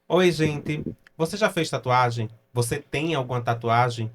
Oi, gente. Você já fez tatuagem? Você tem alguma tatuagem?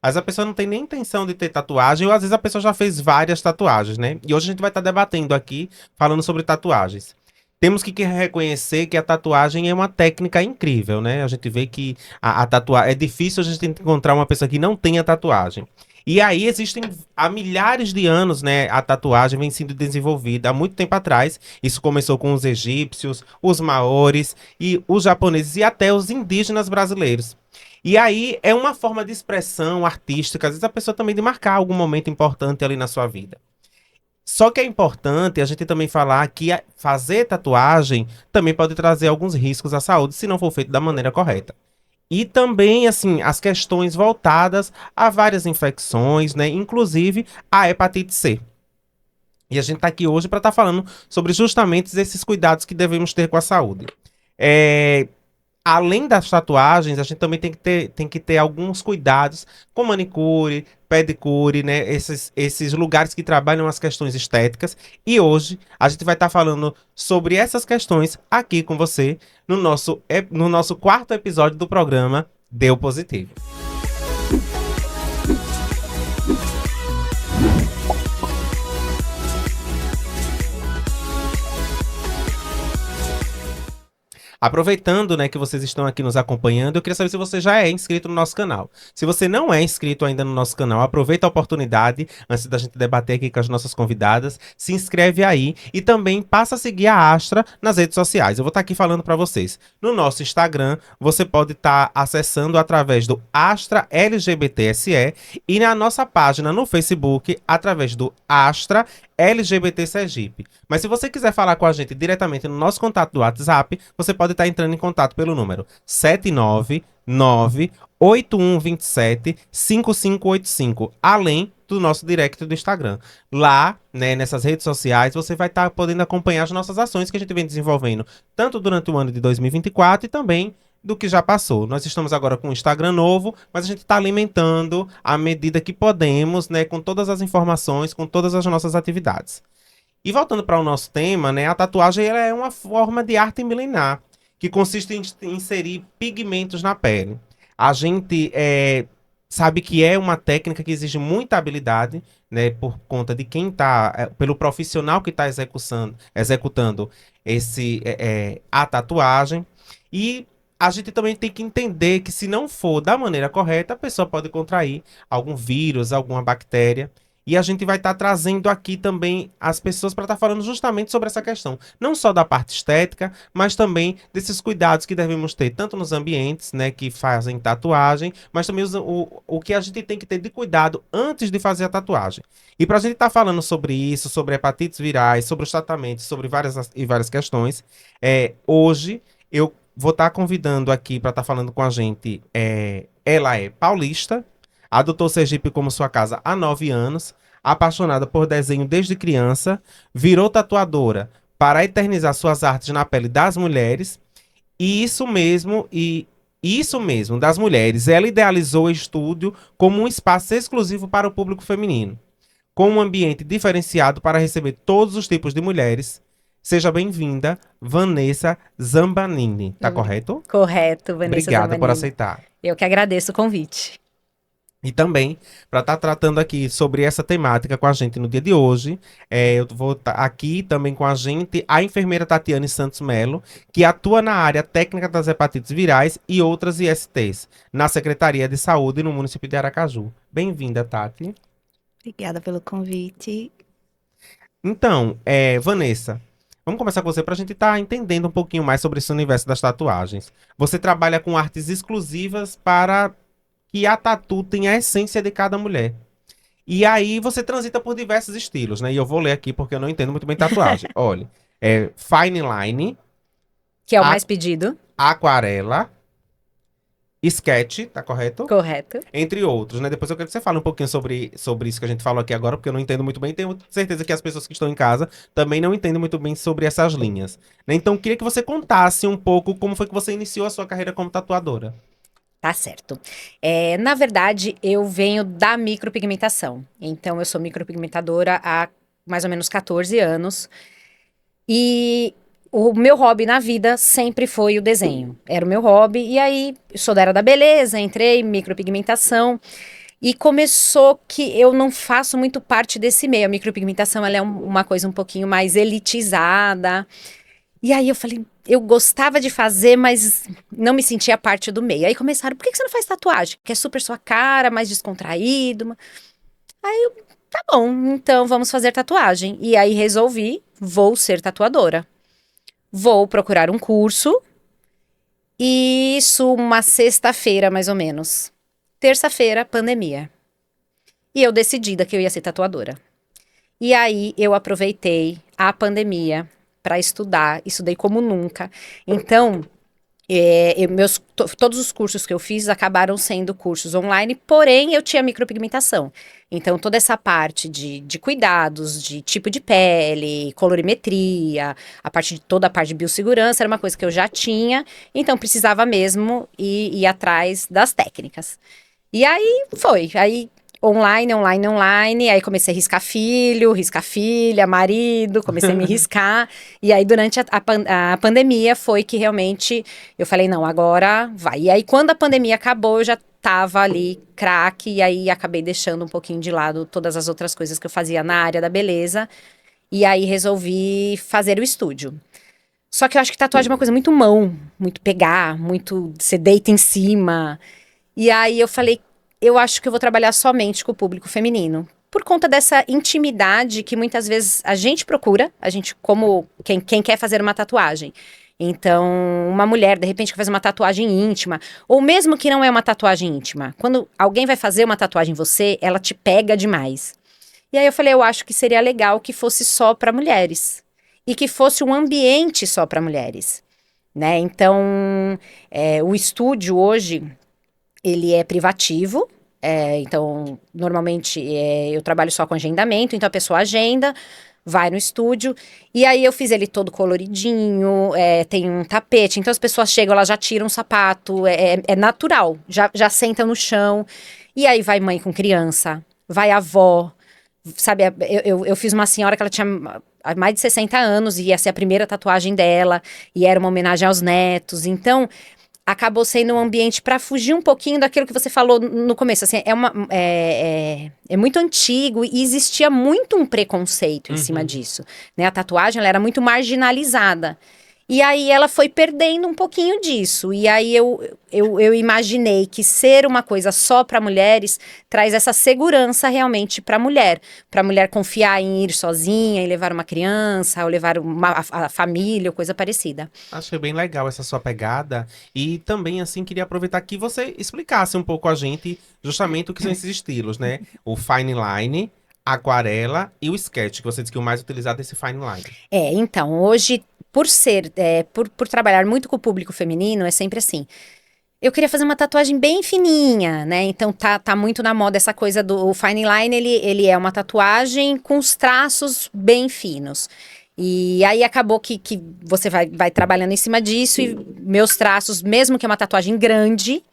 Às vezes a pessoa não tem nem intenção de ter tatuagem, ou às vezes a pessoa já fez várias tatuagens, né? E hoje a gente vai estar debatendo aqui, falando sobre tatuagens. Temos que reconhecer que a tatuagem é uma técnica incrível, né? A gente vê que a tatuagem é difícil a gente encontrar uma pessoa que não tenha tatuagem. E aí existem há milhares de anos, né? A tatuagem vem sendo desenvolvida há muito tempo atrás. Isso começou com os egípcios, os maores e os japoneses e até os indígenas brasileiros. E aí é uma forma de expressão artística, às vezes a pessoa também de marcar algum momento importante ali na sua vida. Só que é importante a gente também falar que fazer tatuagem também pode trazer alguns riscos à saúde se não for feito da maneira correta. E também, assim, as questões voltadas a várias infecções, né? Inclusive a hepatite C. E a gente está aqui hoje para estar falando sobre justamente esses cuidados que devemos ter com a saúde. É, além das tatuagens, a gente também tem que ter alguns cuidados com manicure, pedicure, né? Esses lugares que trabalham as questões estéticas. E hoje a gente vai estar falando sobre essas questões aqui com você no nosso quarto episódio do programa Deu Positivo. Aproveitando, né, que vocês estão aqui nos acompanhando, eu queria saber se você já é inscrito no nosso canal. Se você não é inscrito ainda no nosso canal, aproveita a oportunidade, antes da gente debater aqui com as nossas convidadas, se inscreve aí e também passa a seguir a Astra nas redes sociais. Eu vou estar aqui falando para vocês. No nosso Instagram, você pode estar acessando através do Astra LGBTSE e na nossa página no Facebook através do Astra LGBT Sergipe. Mas se você quiser falar com a gente diretamente no nosso contato do WhatsApp, você pode estar entrando em contato pelo número 799-8127-5585, além do nosso direct do Instagram. Lá, né, nessas redes sociais, você vai estar podendo acompanhar as nossas ações que a gente vem desenvolvendo, tanto durante o ano de 2024 e também do que já passou. Nós estamos agora com um Instagram novo, mas a gente está alimentando à medida que podemos, né, com todas as informações, com todas as nossas atividades. E voltando para o nosso tema, né, a tatuagem ela é uma forma de arte milenar que consiste em inserir pigmentos na pele. A gente sabe que é uma técnica que exige muita habilidade, né, por conta de quem está, pelo profissional que está executando a tatuagem. E a gente também tem que entender que se não for da maneira correta, a pessoa pode contrair algum vírus, alguma bactéria. E a gente vai estar trazendo aqui também as pessoas para estar falando justamente sobre essa questão. Não só da parte estética, mas também desses cuidados que devemos ter, tanto nos ambientes, né, que fazem tatuagem, mas também o que a gente tem que ter de cuidado antes de fazer a tatuagem. E para a gente estar falando sobre isso, sobre hepatites virais, sobre os tratamentos, sobre várias questões, hoje eu vou estar convidando aqui para estar falando com a gente. Ela é paulista, adotou Sergipe como sua casa há 9 anos, apaixonada por desenho desde criança, virou tatuadora para eternizar suas artes na pele das mulheres, e isso mesmo, das mulheres. Ela idealizou o estúdio como um espaço exclusivo para o público feminino, com um ambiente diferenciado para receber todos os tipos de mulheres. Seja bem-vinda, Vanessa Zambanini. Tá correto? Correto, Vanessa Obrigada por Zamanini. aceitar. Eu que agradeço o convite. E também, para estar tratando aqui sobre essa temática com a gente no dia de hoje, eu vou estar aqui também com a gente a enfermeira Tatiane Santos Melo, que atua na área técnica das hepatites virais e outras ISTs, na Secretaria de Saúde no município de Aracaju. Bem-vinda, Tati. Obrigada pelo convite. Então, Vanessa, vamos começar com você para a gente estar entendendo um pouquinho mais sobre esse universo das tatuagens. Você trabalha com artes exclusivas para que a tatu tenha a essência de cada mulher. E aí você transita por diversos estilos, né? E eu vou ler aqui porque eu não entendo muito bem tatuagem. Olha, fine line, Que é o a- mais pedido. aquarela, sketch, tá correto? Correto. Entre outros, né? Depois eu quero que você fale um pouquinho sobre isso que a gente falou aqui agora, porque eu não entendo muito bem. Tenho certeza que as pessoas que estão em casa também não entendem muito bem sobre essas linhas, né? Então, eu queria que você contasse um pouco como foi que você iniciou a sua carreira como tatuadora. Tá certo. Na verdade, eu venho da micropigmentação. Então, eu sou micropigmentadora há mais ou menos 14 anos. E o meu hobby na vida sempre foi o desenho. Era o meu hobby. E aí, sou da era da beleza, entrei, micropigmentação. E começou que eu não faço muito parte desse meio. A micropigmentação, ela é uma coisa um pouquinho mais elitizada. E aí eu falei, eu gostava de fazer, mas não me sentia parte do meio. Aí começaram, por que você não faz tatuagem? Que é super sua cara, mais descontraído. Aí eu, tá bom, então vamos fazer tatuagem. E aí resolvi, vou ser tatuadora. Vou procurar um curso. E isso uma sexta-feira, mais ou menos. Terça-feira, pandemia. E eu decidida que eu ia ser tatuadora. E aí eu aproveitei a pandemia para estudar, estudei como nunca. Então, todos os cursos que eu fiz acabaram sendo cursos online, porém eu tinha micropigmentação. Então, toda essa parte de cuidados, de tipo de pele, colorimetria, toda a parte de biossegurança era uma coisa que eu já tinha, então precisava mesmo ir atrás das técnicas. E aí foi, aí online, aí comecei a riscar filho, riscar filha, marido, comecei a me riscar, e aí durante a pandemia foi que realmente eu falei, não, agora vai. E aí quando a pandemia acabou, eu já tava ali craque, e aí acabei deixando um pouquinho de lado todas as outras coisas que eu fazia na área da beleza, e aí resolvi fazer o estúdio. Só que eu acho que tatuagem é uma coisa muito mão, muito pegar, muito você deita em cima. E aí eu falei, eu acho que eu vou trabalhar somente com o público feminino. Por conta dessa intimidade que muitas vezes a gente procura, a gente como quem quer fazer uma tatuagem. Então, uma mulher, de repente, que faz uma tatuagem íntima, ou mesmo que não é uma tatuagem íntima, quando alguém vai fazer uma tatuagem em você, ela te pega demais. E aí eu falei, eu acho que seria legal que fosse só para mulheres. E que fosse um ambiente só para mulheres. Né? Então, o estúdio hoje, ele é privativo. Então, normalmente eu trabalho só com agendamento, então a pessoa agenda, vai no estúdio, e aí eu fiz ele todo coloridinho, tem um tapete, então as pessoas chegam, elas já tiram o sapato, é natural, já sentam no chão, e aí vai mãe com criança, vai avó, sabe, eu fiz uma senhora que ela tinha mais de 60 anos, e ia ser a primeira tatuagem dela, e era uma homenagem aos netos, então acabou sendo um ambiente para fugir um pouquinho daquilo que você falou no começo. Assim, é muito antigo e existia muito um preconceito em cima disso. Né? A tatuagem ela era muito marginalizada. E aí ela foi perdendo um pouquinho disso. E aí eu imaginei que ser uma coisa só para mulheres traz essa segurança realmente para a mulher confiar em ir sozinha, em levar uma criança, ou levar a família, ou coisa parecida. Achei bem legal essa sua pegada. E também, assim, queria aproveitar que você explicasse um pouco a gente justamente o que são esses estilos, né? O fine line, aquarela e o sketch, que você disse que o mais utilizado é esse fine line. Então, hoje, por trabalhar muito com o público feminino, é sempre assim. Eu queria fazer uma tatuagem bem fininha, né? Então tá muito na moda essa coisa do fine line, ele é uma tatuagem com os traços bem finos. E aí acabou que você vai trabalhando em cima disso e meus traços, mesmo que é uma tatuagem grande,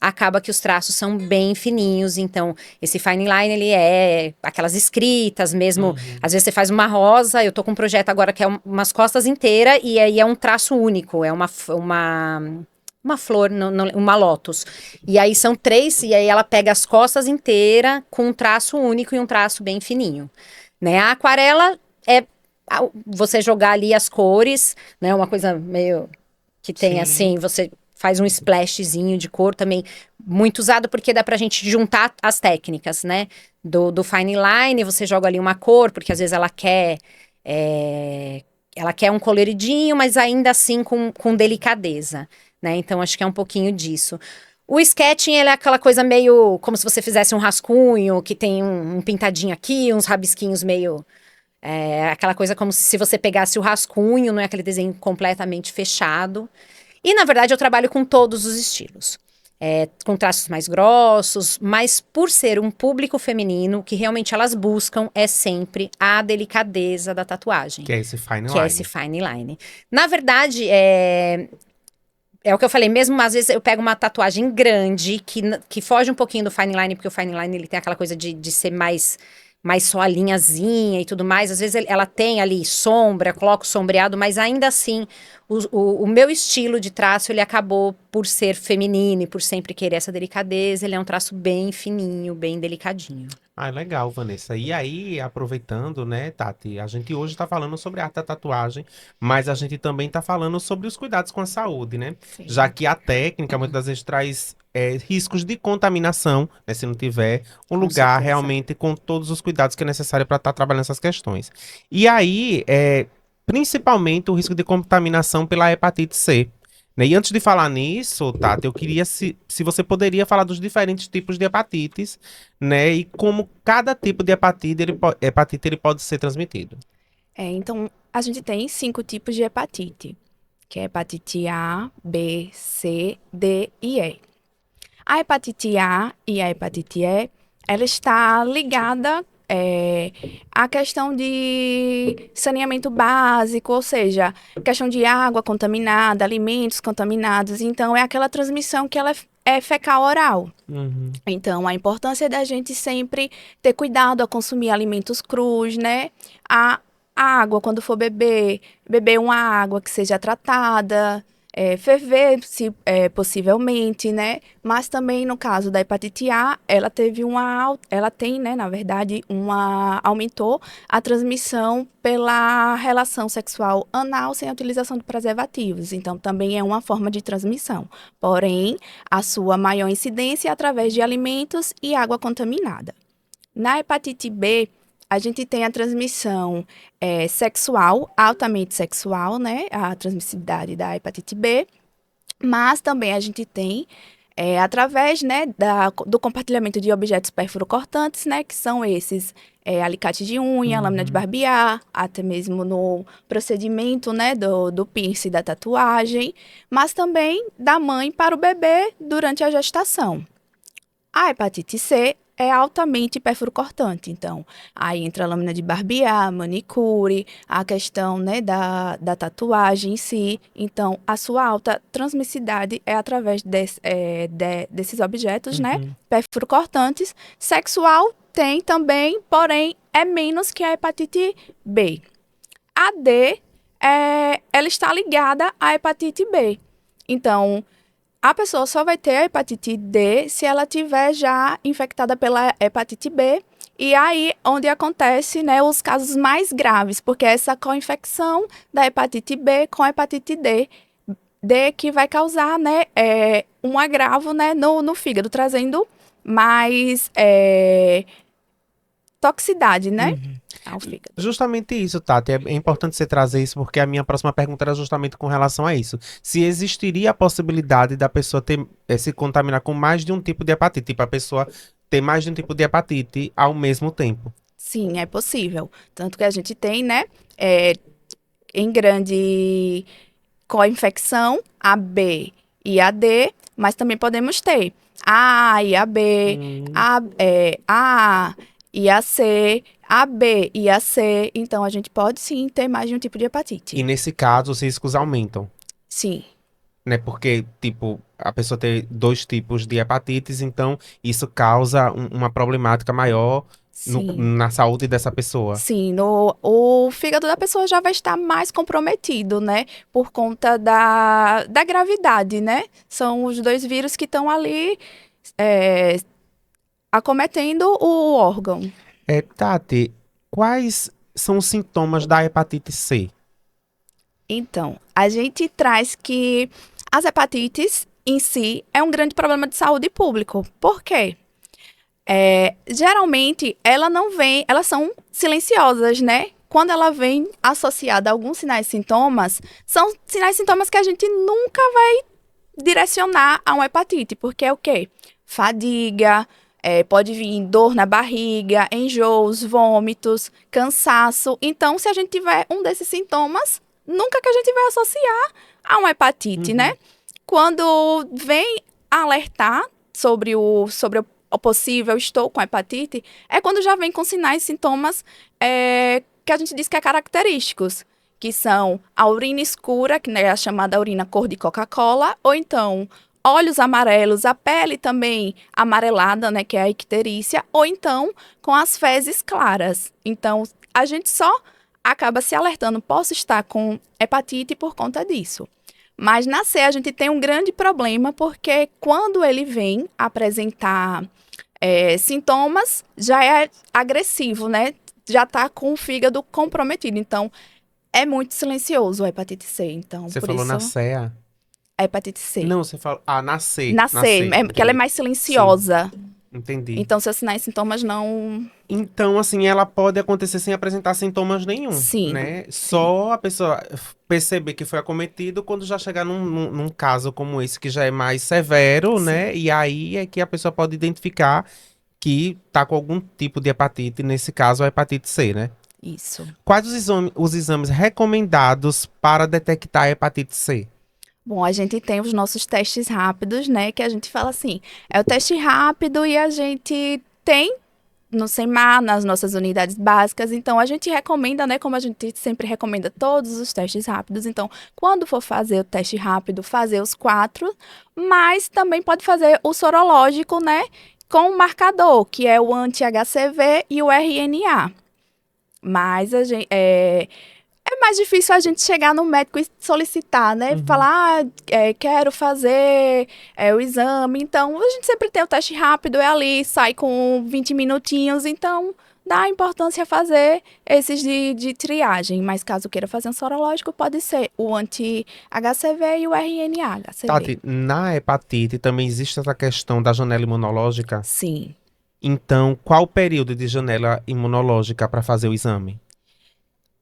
acaba que os traços são bem fininhos, então esse fine line, ele é aquelas escritas mesmo, às vezes você faz uma rosa, eu tô com um projeto agora que é umas costas inteiras, e aí é um traço único, é uma flor, uma lótus, e aí são 3, e aí ela pega as costas inteiras com um traço único e um traço bem fininho, né, a aquarela é você jogar ali as cores, né, uma coisa meio que tem assim, você faz um splashzinho de cor também, muito usado porque dá pra gente juntar as técnicas, né? Do fine line, você joga ali uma cor, porque às vezes ela quer um coloridinho, mas ainda assim com delicadeza, né? Então acho que é um pouquinho disso. O sketching, ele é aquela coisa meio como se você fizesse um rascunho, que tem um pintadinho aqui, uns rabisquinhos meio... aquela coisa como se você pegasse o rascunho, não é aquele desenho completamente fechado. E, na verdade, eu trabalho com todos os estilos. Com traços mais grossos, mas por ser um público feminino, o que realmente elas buscam é sempre a delicadeza da tatuagem. Que é esse fine line. Que é esse fine line. Na verdade, é o que eu falei, mesmo às vezes eu pego uma tatuagem grande, que foge um pouquinho do fine line, porque o fine line ele tem aquela coisa de ser mais mais só a linhazinha e tudo mais. Às vezes ela tem ali sombra, coloco sombreado, mas ainda assim o meu estilo de traço, ele acabou por ser feminino e por sempre querer essa delicadeza. Ele é um traço bem fininho, bem delicadinho. Ah, legal, Vanessa. E aí, aproveitando, né, Tati, a gente hoje tá falando sobre a arte da tatuagem, mas a gente também tá falando sobre os cuidados com a saúde, né? Sim. Já que a técnica muitas das vezes traz riscos de contaminação, né, se não tiver um Com lugar certeza. realmente com todos os cuidados que é necessário para estar trabalhando essas questões. E aí, principalmente o risco de contaminação pela hepatite C. Né? E antes de falar nisso, Tati, eu queria se você poderia falar dos diferentes tipos de hepatites, né? E como cada tipo de hepatite ele pode ser transmitido. Então, a gente tem 5 tipos de hepatite, que é hepatite A, B, C, D e E. A hepatite A e a hepatite E, ela está ligada à questão de saneamento básico, ou seja, questão de água contaminada, alimentos contaminados. Então, é aquela transmissão que ela é fecal-oral. Uhum. Então, a importância da gente sempre ter cuidado a consumir alimentos crus, né? A água, quando for beber uma água que seja tratada, ferver, se possivelmente, né? Mas também no caso da hepatite A, ela tem, né, na verdade, aumentou a transmissão pela relação sexual anal sem a utilização de preservativos. Então, também é uma forma de transmissão. Porém, a sua maior incidência é através de alimentos e água contaminada. Na hepatite B, a gente tem a transmissão sexual, altamente sexual, né? A transmissibilidade da hepatite B. Mas também a gente tem, através, né, do compartilhamento de objetos perfurocortantes, né? Que são esses alicate de unha, lâmina de barbear, até mesmo no procedimento, né, do piercing, da tatuagem. Mas também da mãe para o bebê durante a gestação. A hepatite C é altamente perfurocortante, então, aí entra a lâmina de barbear, manicure, a questão, né, da tatuagem em si. Então, a sua alta transmissibilidade é através desses objetos, né, perfurocortantes. Sexual tem também, porém, é menos que a hepatite B. A D, ela está ligada à hepatite B. Então, a pessoa só vai ter a hepatite D se ela tiver já infectada pela hepatite B. E aí, onde acontece, né, os casos mais graves, porque é essa co-infecção da hepatite B com a hepatite D que vai causar, né, um agravo, né, no fígado, trazendo mais toxicidade, né, ao fígado. Justamente isso, Tati. É importante você trazer isso, porque a minha próxima pergunta era justamente com relação a isso. Se existiria a possibilidade da pessoa se contaminar com mais de um tipo de hepatite, tipo, a pessoa ter mais de um tipo de hepatite ao mesmo tempo. Sim, é possível. Tanto que a gente tem, né, em grande co-infecção, a B e a D, mas também podemos ter a A e a B, a e a C, a B e a C. Então, a gente pode sim ter mais de um tipo de hepatite. E nesse caso, os riscos aumentam. Sim. Né? Porque, tipo, a pessoa tem 2 tipos de hepatites, então isso causa uma problemática maior na saúde dessa pessoa. Sim, o fígado da pessoa já vai estar mais comprometido, né? Por conta da gravidade, né? São os 2 vírus que estão ali acometendo o órgão. Tati, quais são os sintomas da hepatite C? Então, a gente traz que as hepatites em si é um grande problema de saúde pública. Por quê? Geralmente, elas são silenciosas, né? Quando ela vem associada a alguns sinais e sintomas, são sinais e sintomas que a gente nunca vai direcionar a uma hepatite, porque é o quê? Fadiga, pode vir dor na barriga, enjoos, vômitos, cansaço. Então, se a gente tiver um desses sintomas, nunca que a gente vai associar a uma hepatite, né? Quando vem alertar sobre o possível estou com hepatite, é quando já vem com sinais e sintomas que a gente diz que é característicos, que são a urina escura, que é a chamada urina cor de Coca-Cola, ou então olhos amarelos, a pele também amarelada, né, que é a icterícia, ou então com as fezes claras. Então, a gente só acaba se alertando, posso estar com hepatite por conta disso. Mas na C a gente tem um grande problema, porque quando ele vem apresentar sintomas, já é agressivo, né? Já tá com o fígado comprometido. Então, é muito silencioso a hepatite C. Então, Você por falou isso, na CEA? a hepatite C. Não, você falou... Ah, na C. Na C, porque ela é mais silenciosa. Entendi. Então, seus sinais e sintomas não... Então, assim, ela pode acontecer sem apresentar sintomas nenhum, Sim, né? sim. Só a pessoa perceber que foi acometido quando já chegar num caso como esse, que já é mais severo, Sim. né? E aí é que a pessoa pode identificar que tá com algum tipo de hepatite, nesse caso a hepatite C, né? Isso. Quais os exames recomendados para detectar a hepatite C? Bom, a gente tem os nossos testes rápidos, né? Que a gente fala assim, é o teste rápido e a gente tem no SEMAR, nas nossas unidades básicas. Então, a gente recomenda, né? Como a gente sempre recomenda todos os testes rápidos. Então, quando for fazer o teste rápido, fazer os 4, mas também pode fazer o sorológico, né? Com o marcador, que é o anti-HCV e o RNA. Mas a gente, é mais difícil a gente chegar no médico e solicitar, né? Falar, quero fazer o exame. Então, a gente sempre tem o teste rápido, é ali, sai com 20 minutinhos. Então, dá importância a fazer esses de triagem. Mas caso queira fazer um sorológico, pode ser o anti-HCV e o RNA-HCV. Tati, na hepatite também existe essa questão da janela imunológica. Sim. Então, qual o período de janela imunológica para fazer o exame?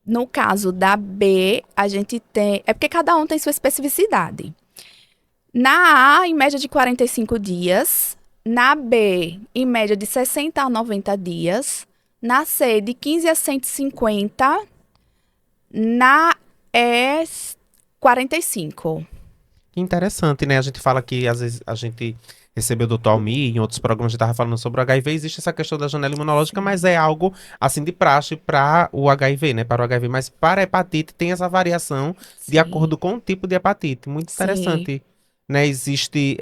No caso da B, a gente tem... É porque cada um tem sua especificidade. Na A, em média de 45 dias. Na B, em média de 60 a 90 dias. Na C, de 15 a 150. Na E, 45. Que interessante, né? A gente fala que às vezes a gente recebeu do Dr. Almir, em outros programas a gente estava falando sobre o HIV, existe essa questão da janela imunológica, mas é algo assim de praxe para o HIV, né? Para o HIV, mas para a hepatite tem essa variação de Sim. acordo com o tipo de hepatite. Muito Sim. interessante, né? Existe,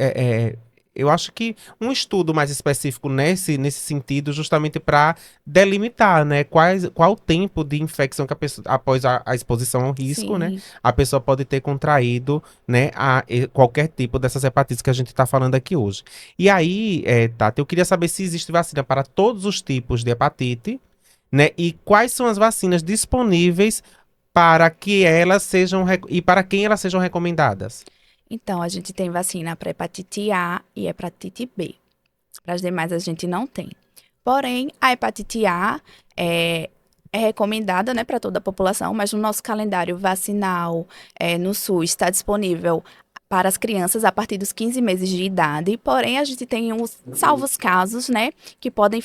eu acho que um estudo mais específico nesse sentido, justamente para delimitar, né? Qual o tempo de infecção que a pessoa, após a exposição ao risco, né? Sim. A pessoa pode ter contraído, né, qualquer tipo dessas hepatites que a gente está falando aqui hoje. E aí, Tati, eu queria saber se existe vacina para todos os tipos de hepatite, né? E quais são as vacinas disponíveis para que elas sejam e para quem elas sejam recomendadas. Então, a gente tem vacina para hepatite A e hepatite B. Para as demais, a gente não tem. Porém, a hepatite A é recomendada, né, para toda a população, mas no nosso calendário vacinal no SUS está disponível para as crianças a partir dos 15 meses de idade. Porém, a gente tem os salvos casos, né, que podem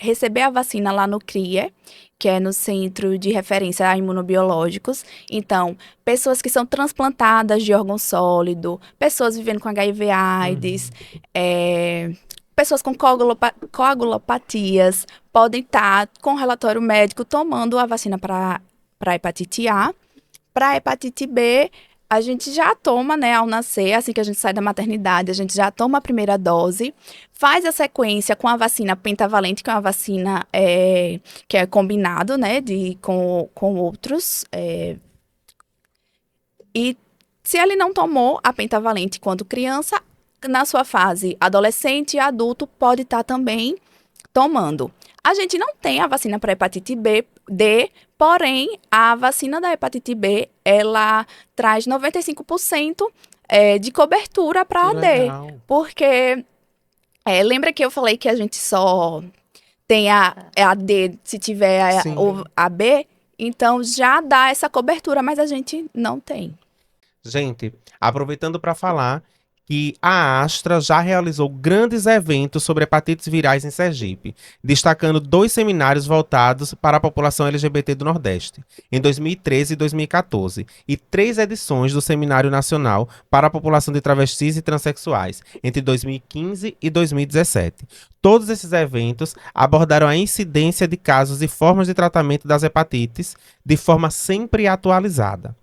receber a vacina lá no CRIE, que é no Centro de Referência a Imunobiológicos. Então, pessoas que são transplantadas de órgão sólido, pessoas vivendo com HIV/AIDS, pessoas com coagulopatias, podem estar com relatório médico tomando a vacina para hepatite A. Para hepatite B, a gente já toma, né, ao nascer, assim que a gente sai da maternidade, a gente já toma a primeira dose, faz a sequência com a vacina pentavalente, que é uma vacina que é combinado, né, com outros. E se ele não tomou a pentavalente quando criança, na sua fase adolescente e adulto, pode estar também tomando. A gente não tem a vacina para hepatite D, porém, a vacina da hepatite B, ela traz 95% de cobertura para a D. Legal. Porque, lembra que eu falei que a gente só tem a D se tiver a B? Então, já dá essa cobertura, mas a gente não tem. Gente, aproveitando para falar que a Astra já realizou grandes eventos sobre hepatites virais em Sergipe, destacando 2 seminários voltados para a população LGBT do Nordeste, em 2013 e 2014, e 3 edições do Seminário Nacional para a população de travestis e transexuais, entre 2015 e 2017. Todos esses eventos abordaram a incidência de casos e formas de tratamento das hepatites de forma sempre atualizada.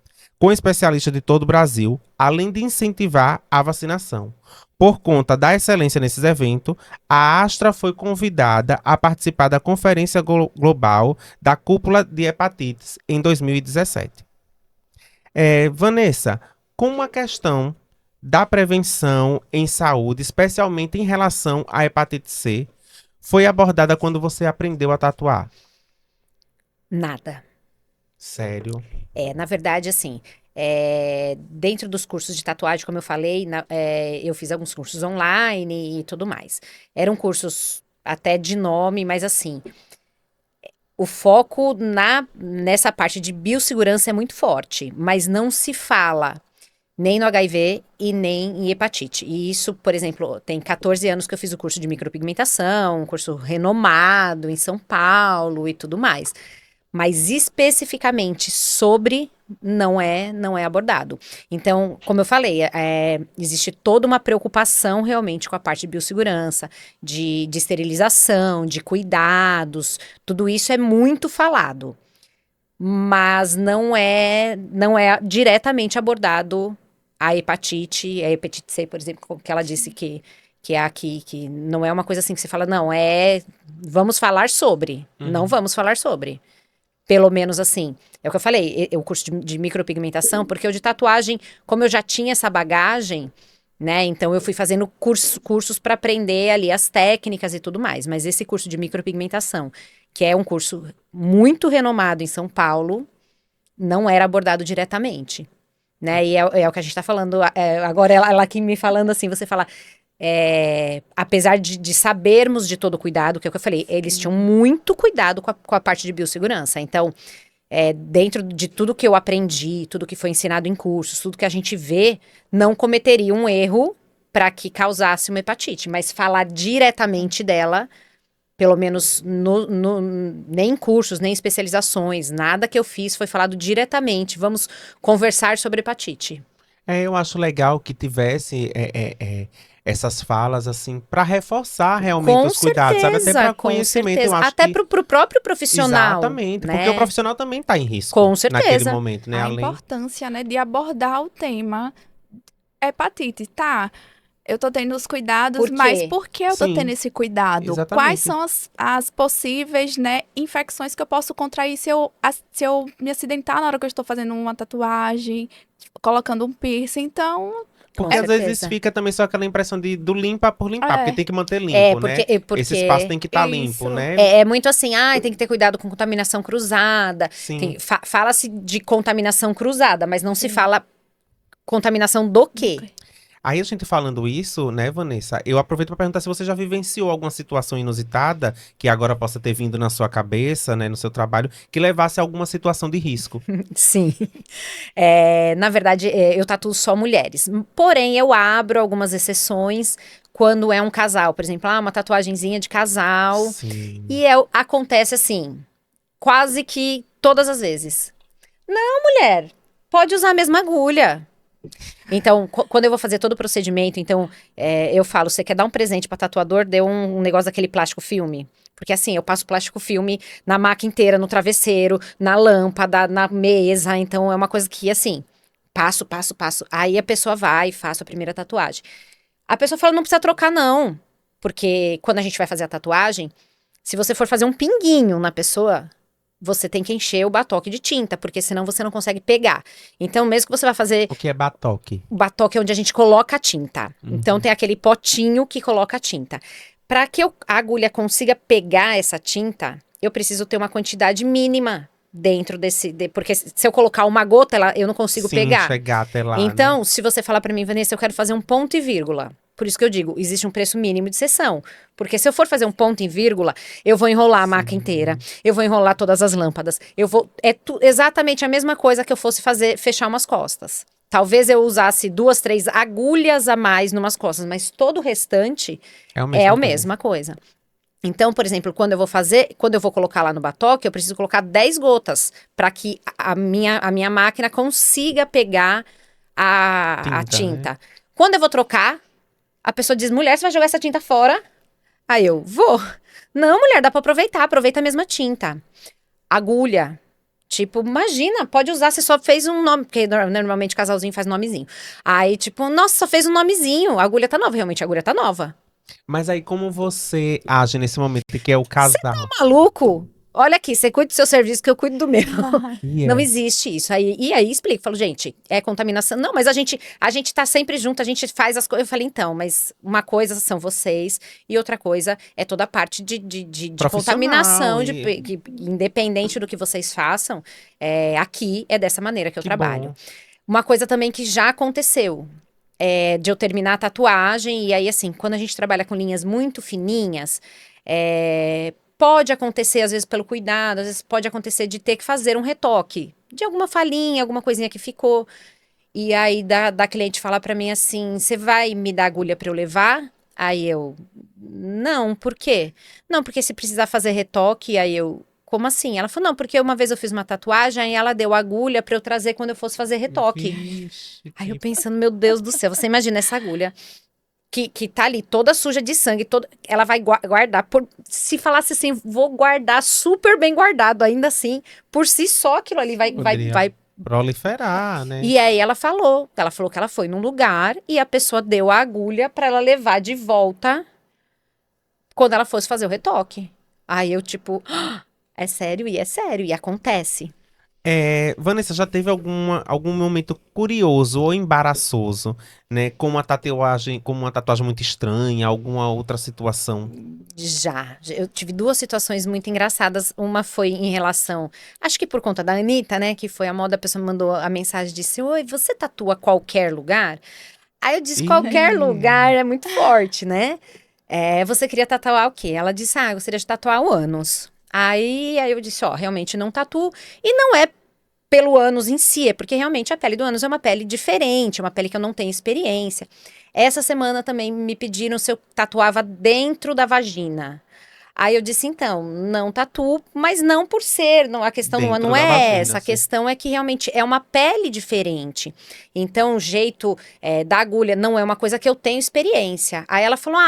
com especialistas de todo o Brasil, além de incentivar a vacinação. Por conta da excelência nesses eventos, a Astra foi convidada a participar da Conferência Global da Cúpula de Hepatites em 2017. Vanessa, como a questão da prevenção em saúde, especialmente em relação à hepatite C, foi abordada quando você aprendeu a tatuar? Nada. Sério? Na verdade, assim, dentro dos cursos de tatuagem, como eu falei, eu fiz alguns cursos online e tudo mais. Eram cursos até de nome, mas assim, o foco nessa parte de biossegurança é muito forte, mas não se fala nem no HIV e nem em hepatite. E isso, por exemplo, tem 14 anos que eu fiz o curso de micropigmentação, um curso renomado em São Paulo e tudo mais. Mas especificamente sobre não é abordado. Então, como eu falei, existe toda uma preocupação realmente com a parte de biossegurança, de esterilização, de cuidados, tudo isso é muito falado, mas não é diretamente abordado a hepatite C, por exemplo, que ela disse que é aqui, que não é uma coisa assim que você fala, não, vamos falar sobre, não vamos falar sobre. Pelo menos assim, é o que eu falei, o curso de micropigmentação, porque o de tatuagem, como eu já tinha essa bagagem, né, então eu fui fazendo cursos para aprender ali as técnicas e tudo mais, mas esse curso de micropigmentação, que é um curso muito renomado em São Paulo, não era abordado diretamente, né, e é o que a gente tá falando, agora ela aqui me falando assim, você fala... apesar de sabermos de todo o cuidado, que é o que eu falei, eles tinham muito cuidado com a parte de biossegurança. Então, dentro de tudo que eu aprendi, tudo que foi ensinado em cursos, tudo que a gente vê, não cometeria um erro para que causasse uma hepatite. Mas falar diretamente dela, pelo menos nem em cursos, nem em especializações, nada que eu fiz foi falado diretamente. Vamos conversar sobre hepatite. Eu acho legal que tivesse essas falas, assim, para reforçar realmente Com os cuidados, sabe? Até para com conhecimento, certeza. eu acho Até que... pro próprio profissional. Exatamente, né? porque o profissional também está em risco Com certeza. naquele momento, né? A importância, né, de abordar o tema hepatite, tá? Eu tô tendo os cuidados, Por quê? mas por que eu tô Sim, tendo esse cuidado? exatamente. Quais são as possíveis, né, infecções que eu posso contrair se eu me acidentar na hora que eu estou fazendo uma tatuagem, colocando um piercing? Então, Porque às certeza. vezes fica também só aquela impressão do limpar por limpar, porque tem que manter limpo, né? Porque Esse espaço tem que estar Isso. limpo, né? é muito assim, tem que ter cuidado com contaminação cruzada. Sim. Fala-se de contaminação cruzada, mas não se fala contaminação do quê? Aí a gente falando isso, né, Vanessa, eu aproveito para perguntar se você já vivenciou alguma situação inusitada que agora possa ter vindo na sua cabeça, né, no seu trabalho, que levasse a alguma situação de risco. Sim. Na verdade, eu tatuo só mulheres. Porém, eu abro algumas exceções quando é um casal. Por exemplo, uma tatuagenzinha de casal. Sim. E acontece assim, quase que todas as vezes. Não, mulher, pode usar a mesma agulha. Então, quando eu vou fazer todo o procedimento, então, eu falo, você quer dar um presente para tatuador, dê um negócio daquele plástico filme. Porque assim, eu passo plástico filme na maca inteira, no travesseiro, na lâmpada, na mesa. Então, é uma coisa que, assim, passo. Aí a pessoa vai e faz a primeira tatuagem. A pessoa fala, não precisa trocar não. Porque quando a gente vai fazer a tatuagem, se você for fazer um pinguinho na pessoa... você tem que encher o batoque de tinta, porque senão você não consegue pegar. Então, mesmo que você vai fazer... O que é batoque? O batoque é onde a gente coloca a tinta. Então, tem aquele potinho que coloca a tinta. Para que a agulha consiga pegar essa tinta, eu preciso ter uma quantidade mínima dentro desse... porque se eu colocar uma gota, eu não consigo pegar. Chegar até lá, Então, né? se você falar para mim, Vanessa, eu quero fazer um ponto e vírgula. Por isso que eu digo, existe um preço mínimo de sessão. Porque se eu for fazer um ponto e vírgula, eu vou enrolar a maca inteira, eu vou enrolar todas as lâmpadas, exatamente a mesma coisa que eu fosse fechar umas costas. Talvez eu usasse 2, 3 agulhas a mais numas costas, mas todo o restante é a mesma coisa. Então, por exemplo, quando eu vou colocar lá no batoque, eu preciso colocar 10 gotas para que a minha máquina consiga pegar a tinta. Né? Quando eu vou trocar, a pessoa diz, mulher, você vai jogar essa tinta fora? Aí eu, vou. Não, mulher, dá pra aproveitar, aproveita a mesma tinta. Agulha, Tipo, imagina, pode usar, você só fez um nome, porque normalmente casalzinho faz nomezinho. Aí, tipo, nossa, só fez um nomezinho, a agulha tá nova, realmente a agulha tá nova. Mas aí como você age nesse momento que é o Você casal? maluco? Olha aqui, você cuida do seu serviço que eu cuido do meu. E Não é. existe isso. E aí explico, falo, gente, é contaminação. Não, mas a gente tá sempre junto, a gente faz as coisas. Eu falei, então, mas uma coisa são vocês e outra coisa é toda a parte de Profissional contaminação, e- independente do que vocês façam, aqui é dessa maneira que eu Que trabalho. bom. Uma coisa também que já aconteceu. De eu terminar a tatuagem, e aí, assim, quando a gente trabalha com linhas muito fininhas, pode acontecer, às vezes, pelo cuidado, às vezes pode acontecer de ter que fazer um retoque de alguma falhinha, alguma coisinha que ficou. E aí, da cliente falar pra mim assim: você vai me dar agulha pra eu levar? Aí eu, não, por quê? Não, porque se precisar fazer retoque, aí eu. Como assim? Ela falou, não, porque uma vez eu fiz uma tatuagem e ela deu agulha pra eu trazer quando eu fosse fazer retoque. Vixe, Aí eu que- pensando, meu Deus do céu, você imagina essa agulha que tá ali toda suja de sangue, ela vai guardar, se falasse assim, vou guardar super bem guardado, ainda assim, por si só aquilo ali Poderia vai. proliferar, né? E aí ela falou que ela foi num lugar e a pessoa deu a agulha pra ela levar de volta quando ela fosse fazer o retoque. Aí eu tipo, é sério, e acontece. Vanessa, já teve algum momento curioso ou embaraçoso, né? Com uma tatuagem muito estranha, alguma outra situação? Já. Eu tive duas situações muito engraçadas. Uma foi em relação, acho que por conta da Anitta, né? Que foi a moda, a pessoa me mandou a mensagem e disse: Oi, você tatua qualquer lugar? Aí eu disse: qualquer lugar é muito forte, né? Você queria tatuar o quê? Ela disse: eu gostaria de tatuar o ânus. Aí eu disse: Ó, realmente não tatuo. E não é pelo ânus em si, é porque realmente a pele do ânus é uma pele diferente, é uma pele que eu não tenho experiência. Essa semana também me pediram se eu tatuava dentro da vagina. Aí eu disse, então, não tatuo, mas não por ser, não, a questão Dentro não da é vagina, essa, a sim. questão é que realmente é uma pele diferente. Então, o jeito da agulha não é uma coisa que eu tenho experiência. Aí ela falou,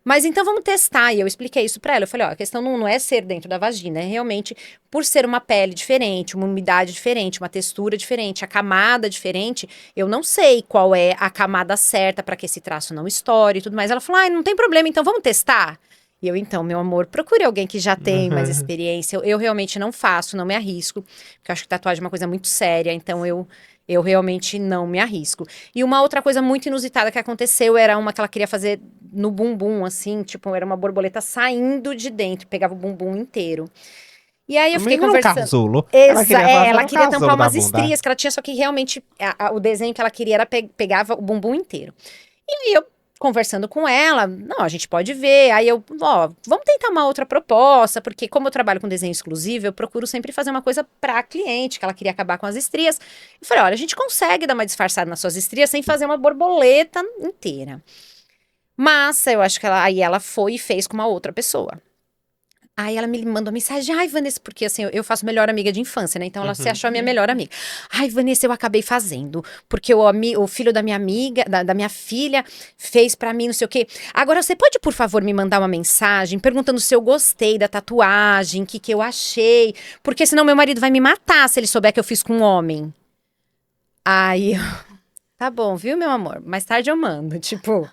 mas então vamos testar. E eu expliquei isso pra ela. Eu falei, ó, a questão não é ser dentro da vagina, é realmente por ser uma pele diferente, uma umidade diferente, uma textura diferente, a camada diferente, eu não sei qual é a camada certa para que esse traço não estoure e tudo mais. Ela falou, não tem problema, então vamos testar. E eu, então, meu amor, procure alguém que já tem mais experiência. Eu realmente não faço, não me arrisco, porque eu acho que tatuagem é uma coisa muito séria, então eu realmente não me arrisco. E uma outra coisa muito inusitada que aconteceu era uma que ela queria fazer no bumbum, assim, tipo, era uma borboleta saindo de dentro, pegava o bumbum inteiro. E aí eu fiquei Também não é um conversando. casulo. Ela queria fazer Ela um queria tampar casulo da umas bunda. estrias que ela tinha, só que realmente o desenho que ela queria era pegava o bumbum inteiro. E aí eu conversando com ela, não, a gente pode ver. Aí eu, vamos tentar uma outra proposta, porque como eu trabalho com desenho exclusivo, eu procuro sempre fazer uma coisa pra cliente, que ela queria acabar com as estrias. Eu falei, olha, a gente consegue dar uma disfarçada nas suas estrias sem fazer uma borboleta inteira. Mas eu acho que aí ela foi e fez com uma outra pessoa. Aí ela me mandou mensagem, ai, Vanessa, porque assim, eu faço melhor amiga de infância, né? Então ela se achou a minha melhor amiga. Ai, Vanessa, eu acabei fazendo, porque o filho da minha amiga, da minha filha, fez pra mim, não sei o quê. Agora, você pode, por favor, me mandar uma mensagem perguntando se eu gostei da tatuagem, o que eu achei, porque senão meu marido vai me matar se ele souber que eu fiz com um homem. Aí, tá bom, viu, meu amor? Mais tarde eu mando. Tipo,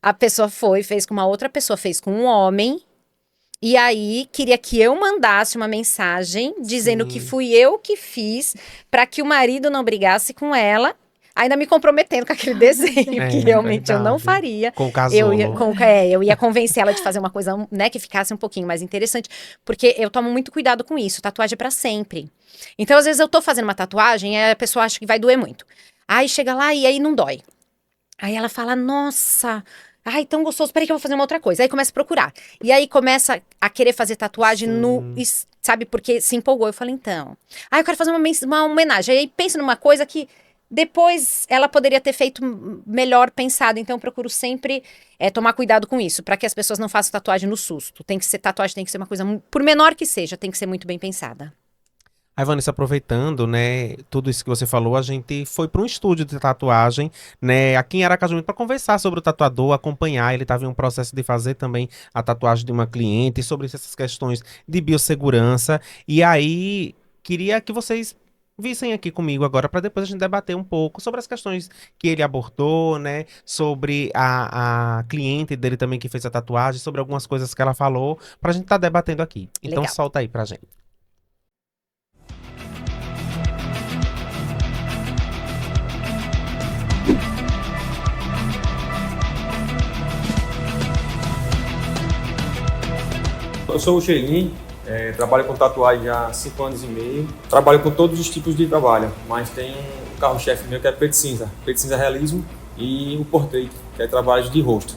a pessoa fez com uma outra pessoa, fez com um homem. E aí, queria que eu mandasse uma mensagem dizendo que Sim. fui eu que fiz para que o marido não brigasse com ela, ainda me comprometendo com aquele desenho, que realmente eu não verdade. faria. Com Eu ia, casulo. eu ia convencer ela de fazer uma coisa, né, que ficasse um pouquinho mais interessante, porque eu tomo muito cuidado com isso, tatuagem é pra sempre. Então, às vezes eu tô fazendo uma tatuagem e a pessoa acha que vai doer muito. Aí chega lá e aí não dói. Aí ela fala, nossa, ai, tão gostoso, peraí que eu vou fazer uma outra coisa. Aí começa a procurar. E aí começa a querer fazer tatuagem sabe, porque se empolgou. Eu falei, então. Eu quero fazer uma homenagem. Aí pensa numa coisa que depois ela poderia ter feito melhor pensado. Então eu procuro sempre tomar cuidado com isso, para que as pessoas não façam tatuagem no susto. Tatuagem tem que ser uma coisa, por menor que seja, tem que ser muito bem pensada. Aí, Vanessa, aproveitando, né, tudo isso que você falou, a gente foi para um estúdio de tatuagem, né, aqui em Aracaju, para conversar sobre o tatuador, acompanhar. Ele estava em um processo de fazer também a tatuagem de uma cliente, sobre essas questões de biossegurança. E aí queria que vocês vissem aqui comigo agora para depois a gente debater um pouco sobre as questões que ele abordou, né? Sobre a cliente dele também que fez a tatuagem, sobre algumas coisas que ela falou, pra gente estar debatendo aqui. Então Legal. solta aí pra gente. Eu sou o Xelin, trabalho com tatuagem há 5 anos e meio. Trabalho com todos os tipos de trabalho, mas tem um carro-chefe meu que é preto cinza realismo e o portrait, que é trabalho de rosto.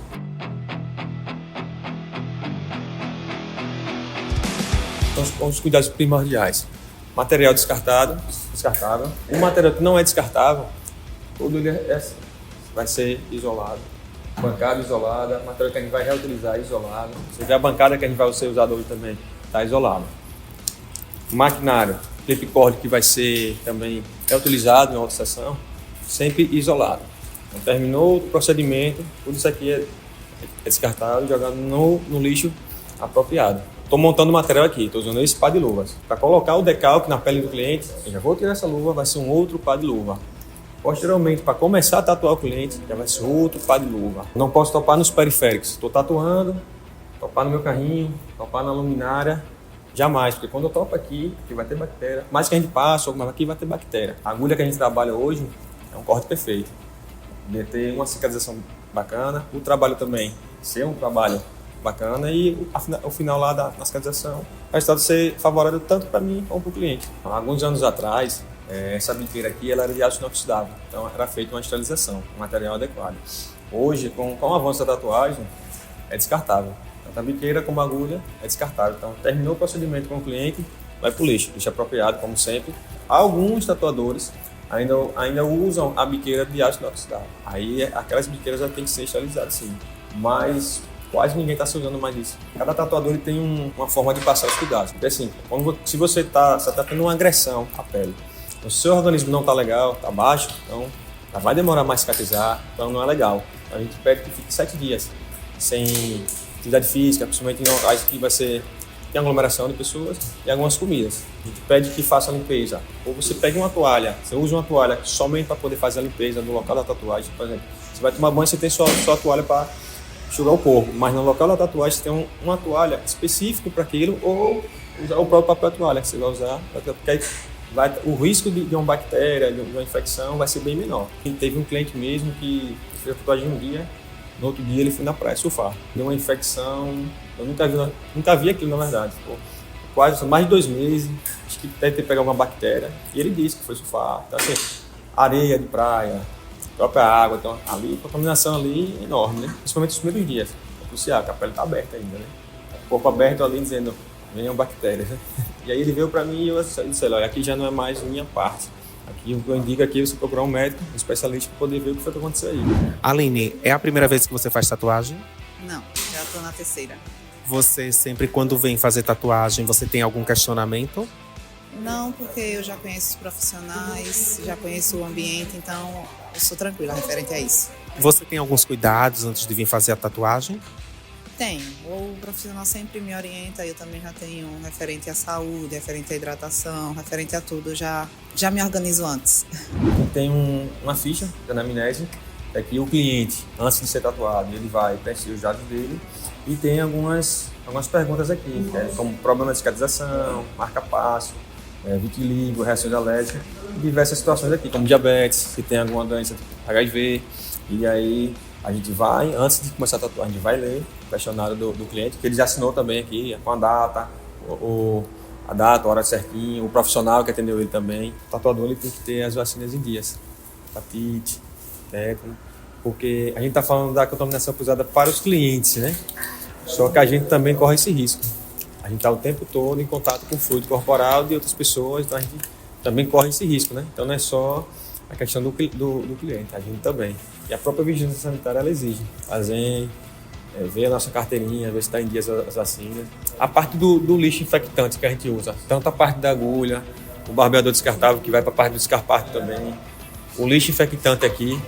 Então, os cuidados primordiais. Material descartável. O material que não é descartável, todo ele vai ser isolado. Bancada isolada, material que a gente vai reutilizar isolado. Você vê a bancada que a gente vai ser usado hoje também, está isolado. Maquinário, clipcord que vai ser também reutilizado em outra sessão, sempre isolado. Então, terminou o procedimento, tudo isso aqui é descartado e jogado no lixo apropriado. Estou montando o material aqui, estou usando esse par de luvas. Para colocar o decalque na pele do cliente, eu já vou tirar essa luva, vai ser um outro par de luva. Posteriormente, para começar a tatuar o cliente, já vai ser outro par de luva. Não posso topar nos periféricos. Estou tatuando, topar no meu carrinho, topar na luminária, jamais, porque quando eu topo aqui vai ter bactéria. Mais que a gente passa, aqui vai ter bactéria. A agulha que a gente trabalha hoje é um corte perfeito. Deve ter uma cicatrização bacana, o trabalho também ser um trabalho bacana e o final lá da cicatrização, o resultado ser favorável tanto para mim como para o cliente. Há alguns anos atrás, essa biqueira aqui ela era de aço inoxidável, então era feita uma esterilização, um material adequado. Hoje, com o avanço da tatuagem, é descartável. Tanto a biqueira como a agulha é descartável. Então, terminou o procedimento com o cliente, vai para o lixo apropriado, como sempre. Alguns tatuadores ainda usam a biqueira de aço inoxidável. Aí, aquelas biqueiras já tem que ser esterilizadas, sim. Mas quase ninguém está se usando mais isso. Cada tatuador tem uma forma de passar os cuidados. Porque assim, se você está tendo uma agressão à pele, o seu organismo não está legal, está baixo, então já vai demorar mais a cicatrizar, então não é legal. A gente pede que fique 7 dias sem atividade física, principalmente em locais que tem aglomeração de pessoas e algumas comidas. A gente pede que faça a limpeza. Ou você pegue uma toalha, você usa uma toalha somente para poder fazer a limpeza do local da tatuagem. Por exemplo, você vai tomar banho, você tem só a toalha para enxugar o corpo, mas no local da tatuagem você tem uma toalha específica para aquilo ou usar o próprio papel toalha que você vai usar, porque aí o risco de uma bactéria, de uma infecção vai ser bem menor. Teve um cliente mesmo que fez a tatuagem um dia, no outro dia ele foi na praia surfar. Deu uma infecção, eu nunca vi aquilo na verdade. Ficou quase mais de 2 meses, acho que deve ter pegado uma bactéria. E ele disse que foi surfar. Então assim, areia de praia, própria água, então ali, a contaminação ali é enorme, né? Principalmente nos primeiros dias. É crucial, que a pele está aberta ainda, né? O corpo aberto ali dizendo, venham bactérias, né? E aí ele veio para mim e eu disse, olha, aqui já não é mais minha parte. Aqui o que eu indico aqui é você procurar um médico, um especialista para poder ver o que foi que aconteceu aí. Aline, é a primeira vez que você faz tatuagem? Não, já estou na 3ª. Você sempre, quando vem fazer tatuagem, você tem algum questionamento? Não, porque eu já conheço os profissionais, já conheço o ambiente, então eu sou tranquila referente a isso. Você tem alguns cuidados antes de vir fazer a tatuagem? Tenho. O profissional sempre me orienta, eu também já tenho referente à saúde, referente à hidratação, referente a tudo, já me organizo antes. Tem uma ficha de anamnese, é que o cliente, antes de ser tatuado, ele vai preencher os dados dele e tem algumas perguntas aqui, como problema de cicatrização, marca-passo, vitiligo, reações alérgicas e diversas situações aqui, como diabetes, se tem alguma doença tipo HIV. E aí a gente vai, antes de começar a tatuar, a gente vai ler o questionário do cliente, que ele já assinou também aqui, com a data, a hora certinho, o profissional que atendeu ele também. O tatuador ele tem que ter as vacinas em dias, hepatite, tétano, porque a gente está falando da contaminação cruzada para os clientes, né? Só que a gente também corre esse risco. A gente está o tempo todo em contato com o fluido corporal de outras pessoas, então a gente também corre esse risco, né? Então não é só a questão do cliente, a gente também. E a própria vigilância sanitária ela exige fazer, ver a nossa carteirinha, ver se está em dias as vacinas. A parte do lixo infectante que a gente usa, tanto a parte da agulha, o barbeador descartável que vai para a parte do descarparte também, o lixo infectante aqui.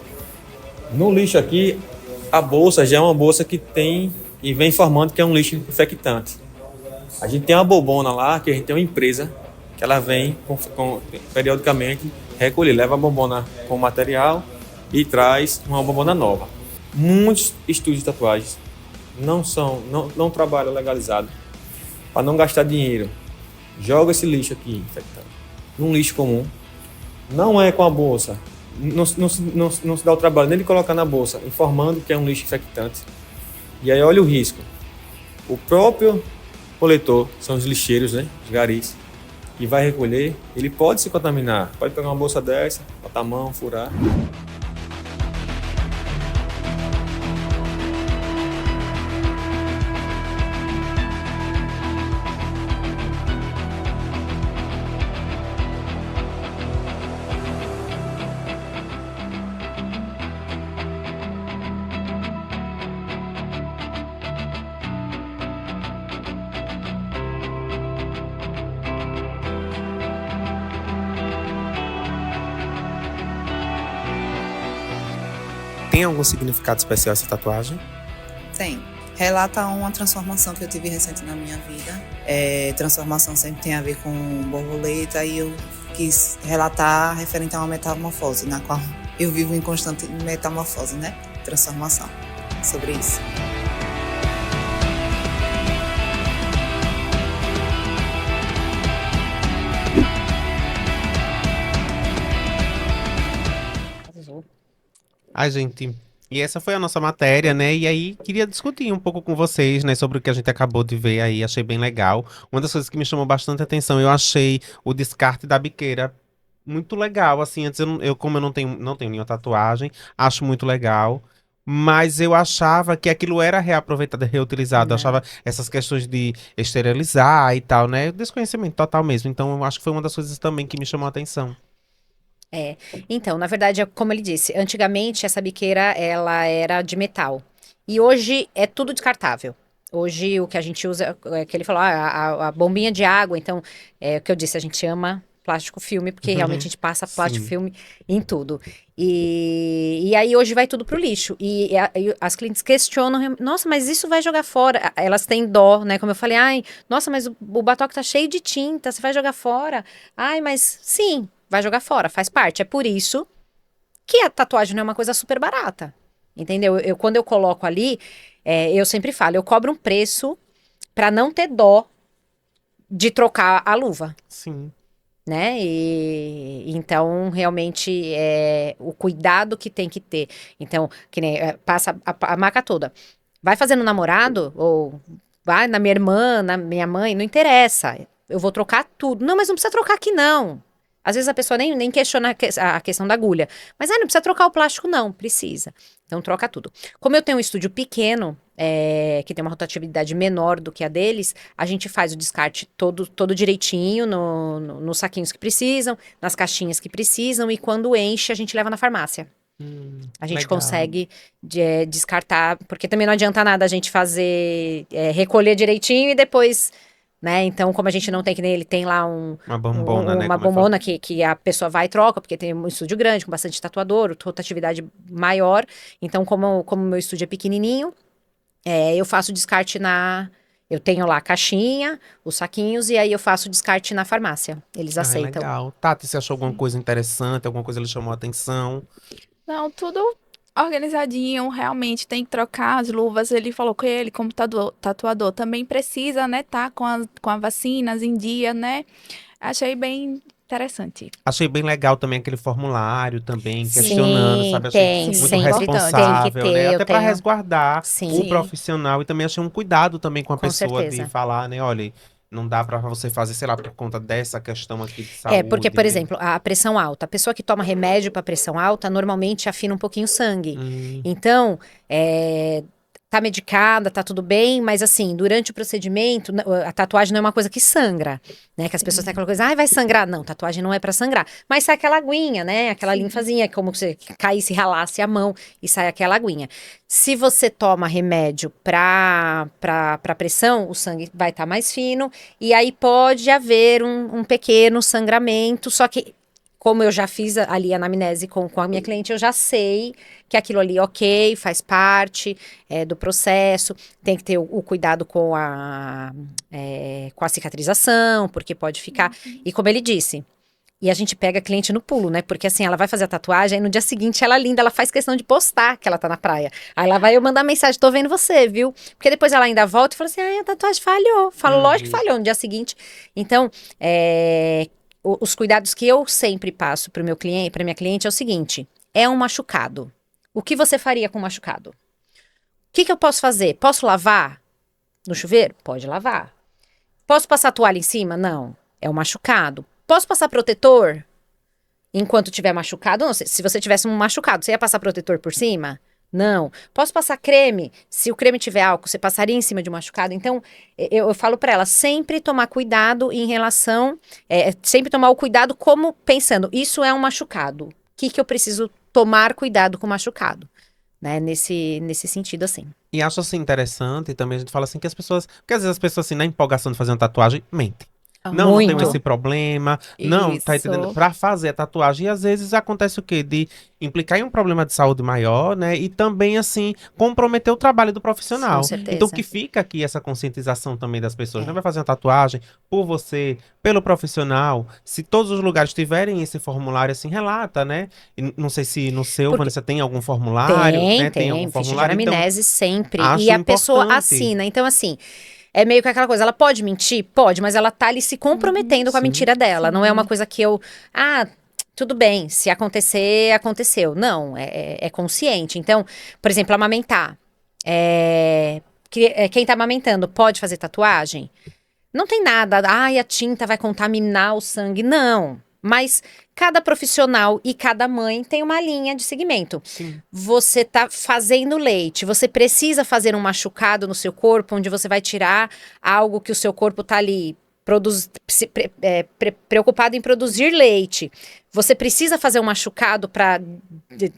No lixo aqui, a bolsa já é uma bolsa que tem e vem informando que é um lixo infectante. A gente tem uma bobona lá, que a gente tem uma empresa que ela vem periodicamente recolher, leva a bombona com material e traz uma bombona nova. Muitos estúdios de tatuagens não trabalham legalizado para não gastar dinheiro. Joga esse lixo aqui, infectante, num lixo comum. Não é com a bolsa. Não se dá o trabalho nem de colocar na bolsa, informando que é um lixo infectante. E aí olha o risco. O próprio coletor, são os lixeiros, né, os garis, que vai recolher, ele pode se contaminar. Pode pegar uma bolsa dessa, botar a mão, furar. Tem algum significado especial essa tatuagem? Tem. Relata uma transformação que eu tive recente na minha vida. Transformação sempre tem a ver com borboleta e eu quis relatar referente a uma metamorfose, na qual eu vivo em constante metamorfose, né? Transformação. Sobre isso. Ai, gente, e essa foi a nossa matéria, né? E aí, queria discutir um pouco com vocês, né, sobre o que a gente acabou de ver aí. Achei bem legal. Uma das coisas que me chamou bastante atenção, eu achei o descarte da biqueira muito legal. Assim, antes como eu não tenho nenhuma tatuagem, acho muito legal. Mas eu achava que aquilo era reaproveitado, reutilizado. Eu Não. achava essas questões de esterilizar e tal, né? Desconhecimento total mesmo. Então, eu acho que foi uma das coisas também que me chamou a atenção. Então, na verdade, como ele disse, antigamente essa biqueira ela era de metal. E hoje é tudo descartável. Hoje o que a gente usa, que ele falou, a bombinha de água, então, é o que eu disse, a gente ama plástico filme, porque realmente a gente passa plástico Sim. filme em tudo. E aí hoje vai tudo pro lixo. E as clientes questionam, nossa, mas isso vai jogar fora. Elas têm dó, né? Como eu falei, ai, nossa, mas o batoque tá cheio de tinta, você vai jogar fora? Ai, mas sim, vai jogar fora, faz parte. É por isso que a tatuagem não é uma coisa super barata. Entendeu? Quando eu coloco ali, eu sempre falo, eu cobro um preço pra não ter dó de trocar a luva, Sim. né? E então realmente o cuidado que tem que ter. Então, que nem passa a marca toda. Vai fazendo namorado ou vai na minha irmã, na minha mãe, não interessa. Eu vou trocar tudo. Não, mas não precisa trocar aqui não. Às vezes a pessoa nem questiona a questão da agulha. Mas não precisa trocar o plástico, não. Precisa. Então troca tudo. Como eu tenho um estúdio pequeno, que tem uma rotatividade menor do que a deles, a gente faz o descarte todo direitinho nos saquinhos que precisam, nas caixinhas que precisam, e quando enche, a gente leva na farmácia. A gente Legal. consegue descartar, porque também não adianta nada a gente fazer, recolher direitinho e depois, né? Então, como a gente não tem, que nem ele tem lá Uma bombona, né? uma como eu bombona que a pessoa vai e troca, porque tem um estúdio grande, com bastante tatuador, rotatividade maior. Então, como o meu estúdio é pequenininho, eu faço descarte eu tenho lá a caixinha, os saquinhos, e aí eu faço descarte na farmácia. Eles aceitam. Legal. Tati, você achou alguma coisa interessante? Alguma coisa lhe chamou a atenção? Não, tudo organizadinho, realmente tem que trocar as luvas. Ele falou que ele, como tatuador, também precisa, né, tá com a vacinas em dia, né? Achei bem interessante. Achei bem legal também aquele formulário também, Sim, questionando, sabe? Achei tem, muito sempre responsável, tem que ter, né? eu Até para tenho. resguardar Sim. o profissional e também achei um cuidado também com a Com pessoa certeza. de falar, né? Olha, não dá para você fazer, sei lá, por conta dessa questão aqui de saúde. Porque, por né? exemplo, a pressão alta. A pessoa que toma remédio para pressão alta, normalmente afina um pouquinho o sangue. Então, tá medicada, tá tudo bem, mas assim, durante o procedimento, a tatuagem não é uma coisa que sangra, né? Que as pessoas têm aquela coisa, ai, vai sangrar. Não, tatuagem não é para sangrar. Mas sai aquela aguinha, né? Aquela linfazinha, como se caísse, ralasse a mão e sai aquela aguinha. Se você toma remédio pra pressão, o sangue vai estar mais fino, e aí pode haver um pequeno sangramento, só que como eu já fiz ali a anamnese com a minha cliente, eu já sei que aquilo ali, ok, faz parte do processo. Tem que ter o cuidado com a cicatrização, porque pode ficar. E como ele disse, e a gente pega a cliente no pulo, né? Porque assim, ela vai fazer a tatuagem, aí no dia seguinte ela é linda, ela faz questão de postar que ela tá na praia. Aí ela vai eu mandar mensagem, tô vendo você, viu? Porque depois ela ainda volta e fala assim, ai, a tatuagem falhou. Falo, lógico que falhou no dia seguinte. Então, os cuidados que eu sempre passo pro meu cliente, pra minha cliente é o seguinte, é um machucado. O que você faria com um machucado? O que eu posso fazer? Posso lavar no chuveiro? Pode lavar. Posso passar toalha em cima? Não. É um machucado. Posso passar protetor enquanto tiver machucado? Não, se você tivesse um machucado, você ia passar protetor por cima? Não. Posso passar creme? Se o creme tiver álcool, você passaria em cima de um machucado? Então, eu falo pra ela, sempre tomar cuidado em relação... sempre tomar o cuidado como pensando, isso é um machucado. O que eu preciso tomar cuidado com o machucado? Né? Nesse sentido, assim. E acho assim interessante também a gente fala assim que as pessoas... Porque às vezes as pessoas assim na empolgação de fazer uma tatuagem, mentem. Não tenho esse problema. Não, tá entendendo? Pra fazer a tatuagem. E às vezes acontece o quê? De implicar em um problema de saúde maior, né? E também, assim, comprometer o trabalho do profissional. Com certeza. Então, que fica aqui essa conscientização também das pessoas. Não vai fazer uma tatuagem por você, pelo profissional. Se todos os lugares tiverem esse formulário, assim, relata, né? E não sei se no seu, Vanessa, tem algum formulário, né? Tem algum formulário. Ficha de anamnese sempre. acho E a pessoa importante. assina. Então, assim... É meio que aquela coisa, ela pode mentir? Pode, mas ela tá ali se comprometendo com a mentira dela. Não é uma coisa que eu... tudo bem, se acontecer, aconteceu. Não, é consciente. Então, por exemplo, amamentar. Quem tá amamentando pode fazer tatuagem? Não tem nada, a tinta vai contaminar o sangue. Não, mas cada profissional e cada mãe tem uma linha de segmento. Sim. Você tá fazendo leite, você precisa fazer um machucado no seu corpo, onde você vai tirar algo que o seu corpo tá ali preocupado em produzir leite. Você precisa fazer um machucado para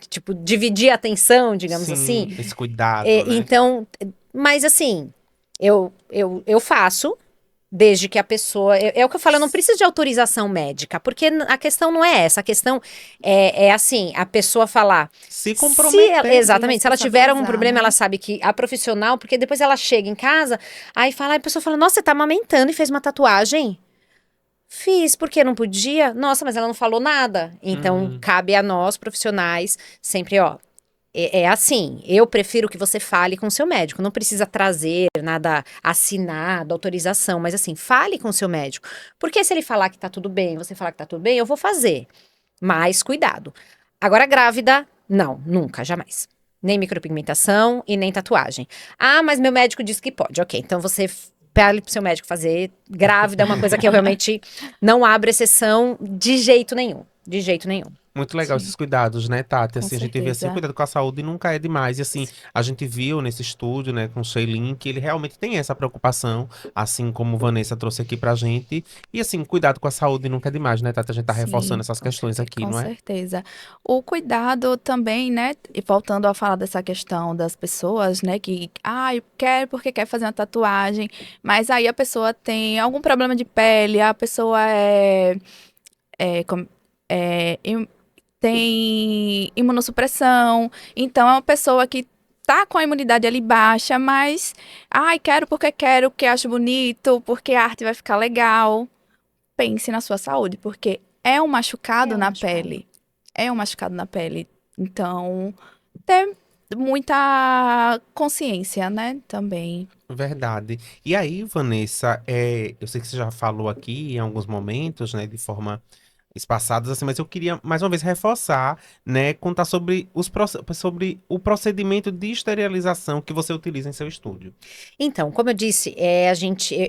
tipo, dividir a atenção, digamos assim. Esse cuidado, né? Então, mas assim, eu faço... Desde que a pessoa... É o que eu falo, eu não preciso de autorização médica, porque a questão não é essa. A questão é assim, a pessoa falar... Se comprometer. Exatamente. Se ela tiver algum problema, né? ela sabe que a profissional... Porque depois ela chega em casa, aí a pessoa fala, nossa, você tá amamentando e fez uma tatuagem? Fiz, porque não podia? Nossa, mas ela não falou nada. Então, cabe a nós, profissionais, sempre, É assim, eu prefiro que você fale com o seu médico. Não precisa trazer nada assinado, autorização, mas assim, fale com o seu médico. Porque se ele falar que tá tudo bem, você falar que tá tudo bem, eu vou fazer. Mas cuidado. Agora, grávida, não, nunca, jamais. Nem micropigmentação e nem tatuagem. Mas meu médico disse que pode. Ok, então você pede pro seu médico fazer. Grávida é uma coisa que eu realmente não abro exceção de jeito nenhum. De jeito nenhum. Muito legal esses cuidados, né, Tati? Assim, Com a gente vê assim, certeza. cuidado com a saúde nunca é demais. E assim, a gente viu nesse estúdio, né, com o Sheilin, que ele realmente tem essa preocupação, assim como Vanessa trouxe aqui pra gente. E assim, cuidado com a saúde nunca é demais, né, Tati? A gente tá reforçando essas questões aqui, não é? Com certeza. O cuidado também, né? E voltando a falar dessa questão das pessoas, né? Que, eu quero porque quer fazer uma tatuagem, mas aí a pessoa tem algum problema de pele, a pessoa tem imunossupressão, então é uma pessoa que tá com a imunidade ali baixa, mas, quero porque quero, porque acho bonito, porque a arte vai ficar legal. Pense na sua saúde, porque é um machucado na pele. É um machucado na pele. Então, ter muita consciência, né, também. Verdade. E aí, Vanessa, eu sei que você já falou aqui em alguns momentos, né, de forma espaçadas, assim, mas eu queria mais uma vez reforçar, né, contar sobre o procedimento de esterilização que você utiliza em seu estúdio. Então, como eu disse,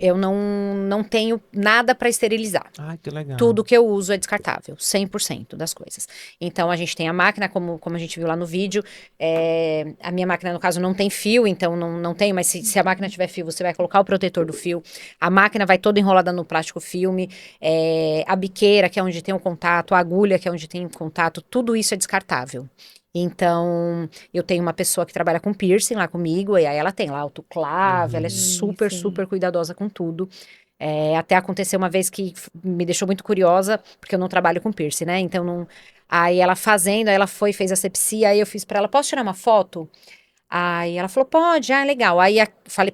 eu não tenho nada para esterilizar. Ai, que legal. Tudo que eu uso é descartável, 100% das coisas. Então, a gente tem a máquina, como a gente viu lá no vídeo, a minha máquina, no caso, não tem fio, então não tem, mas se a máquina tiver fio, você vai colocar o protetor do fio. A máquina vai toda enrolada no plástico filme, a biqueira, que é onde tem o contato, a agulha, que é onde tem o contato, tudo isso é descartável. Então, eu tenho uma pessoa que trabalha com piercing lá comigo, e aí ela tem lá autoclave, ela é super, super cuidadosa com tudo. Até aconteceu uma vez que me deixou muito curiosa, porque eu não trabalho com piercing, né? Então, não... Aí ela fazendo, aí ela fez asepsia, aí eu fiz pra ela, posso tirar uma foto? Aí ela falou, pode, legal. Aí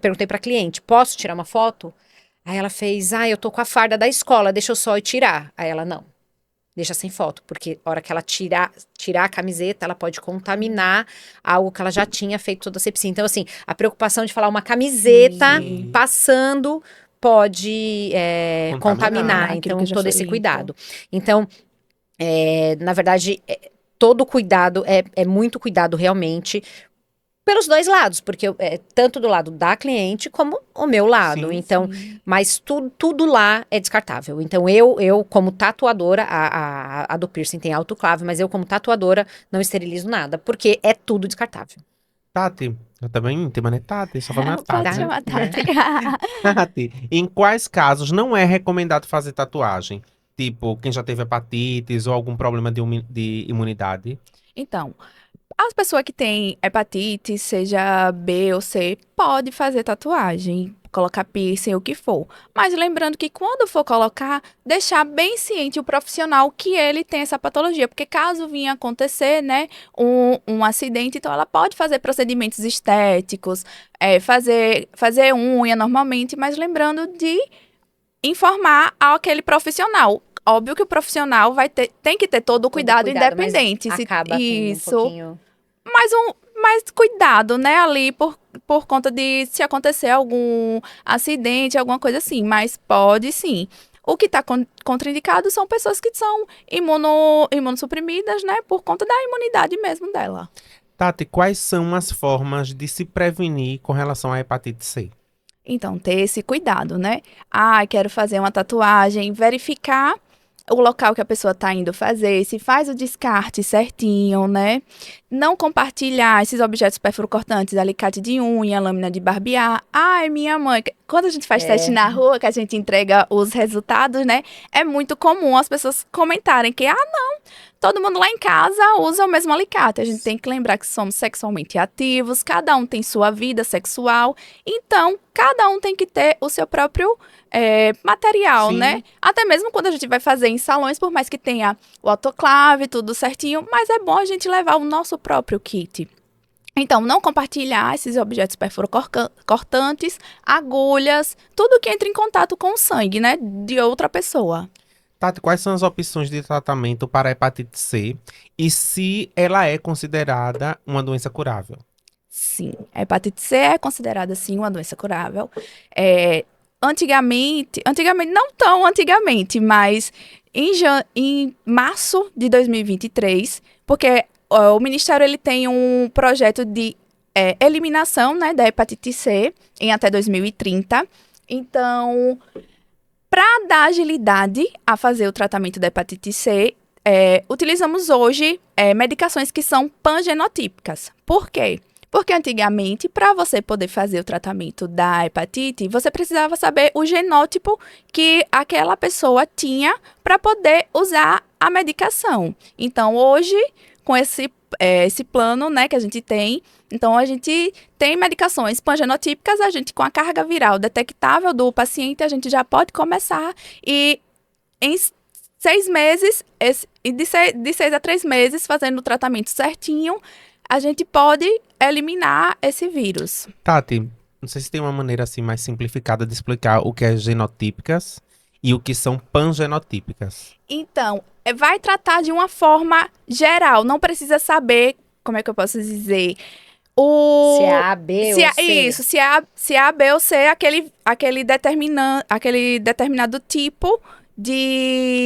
perguntei pra cliente, posso tirar uma foto? Aí ela fez, eu tô com a farda da escola, deixa eu só ir tirar. Aí ela, não, deixa sem foto, porque a hora que ela tirar a camiseta, ela pode contaminar algo que ela já tinha feito toda a asepsia. Então, assim, a preocupação de falar uma camiseta passando pode contaminar. Aquilo Então, que já todo foi esse limpo. cuidado. Então, na verdade, todo cuidado é muito cuidado realmente pelos dois lados, porque tanto do lado da cliente como o meu lado. Sim, Então, mas tudo lá é descartável. Então, eu como tatuadora, a do piercing tem autoclave, mas eu como tatuadora não esterilizo nada, porque é tudo descartável. Tati, eu também tenho, mas não é Tati, só falando Tati. Pode né? chamar Tati. Tati, em quais casos não é recomendado fazer tatuagem? Tipo, quem já teve hepatites ou algum problema de imunidade? Então, as pessoas que têm hepatite, seja B ou C, pode fazer tatuagem, colocar piercing, o que for. Mas lembrando que quando for colocar, deixar bem ciente o profissional que ele tem essa patologia. Porque caso vinha acontecer, né, um acidente, então ela pode fazer procedimentos estéticos, fazer unha normalmente, mas lembrando de informar aquele profissional. Óbvio que o profissional tem que ter todo o cuidado, mas independente. acaba tendo um pouquinho... Mais cuidado, né, ali por conta de se acontecer algum acidente, alguma coisa assim, mas pode sim. O que está contraindicado são pessoas que são imunossuprimidas, né, por conta da imunidade mesmo dela. Tati, quais são as formas de se prevenir com relação à hepatite C? Então, ter esse cuidado, né? Quero fazer uma tatuagem, verificar o local que a pessoa está indo fazer, se faz o descarte certinho, né? Não compartilhar esses objetos perfuro-cortantes, alicate de unha, lâmina de barbear. Minha mãe... Quando a gente faz teste na rua, que a gente entrega os resultados, né? É muito comum as pessoas comentarem que, não, todo mundo lá em casa usa o mesmo alicate. A gente tem que lembrar que somos sexualmente ativos, cada um tem sua vida sexual, então cada um tem que ter o seu próprio material, Sim. né? Até mesmo quando a gente vai fazer em salões, por mais que tenha o autoclave, tudo certinho, mas é bom a gente levar o nosso próprio kit. Então, não compartilhar esses objetos perfuro-cortantes, agulhas, tudo que entra em contato com o sangue, né, de outra pessoa. Tati, quais são as opções de tratamento para a hepatite C e se ela é considerada uma doença curável? Sim, a hepatite C é considerada, sim, uma doença curável. Antigamente, não tão antigamente, mas em março de 2023, porque o Ministério ele tem um projeto de eliminação, né, da hepatite C em até 2030. Então, para dar agilidade a fazer o tratamento da hepatite C, utilizamos hoje medicações que são pangenotípicas. Por quê? Porque antigamente, para você poder fazer o tratamento da hepatite, você precisava saber o genótipo que aquela pessoa tinha para poder usar a medicação. Então, hoje, com esse plano, né, que a gente tem, então a gente tem medicações pangenotípicas, a gente com a carga viral detectável do paciente, a gente já pode começar e em 6 meses, de 6 a 3 meses, fazendo o tratamento certinho, a gente pode eliminar esse vírus. Tati, não sei se tem uma maneira assim mais simplificada de explicar o que é genotípicas e o que são pangenotípicas. Então, vai tratar de uma forma geral, não precisa saber, como é que eu posso dizer, se é A, B ou C. Isso, se é A, B ou C, aquele determinado tipo de...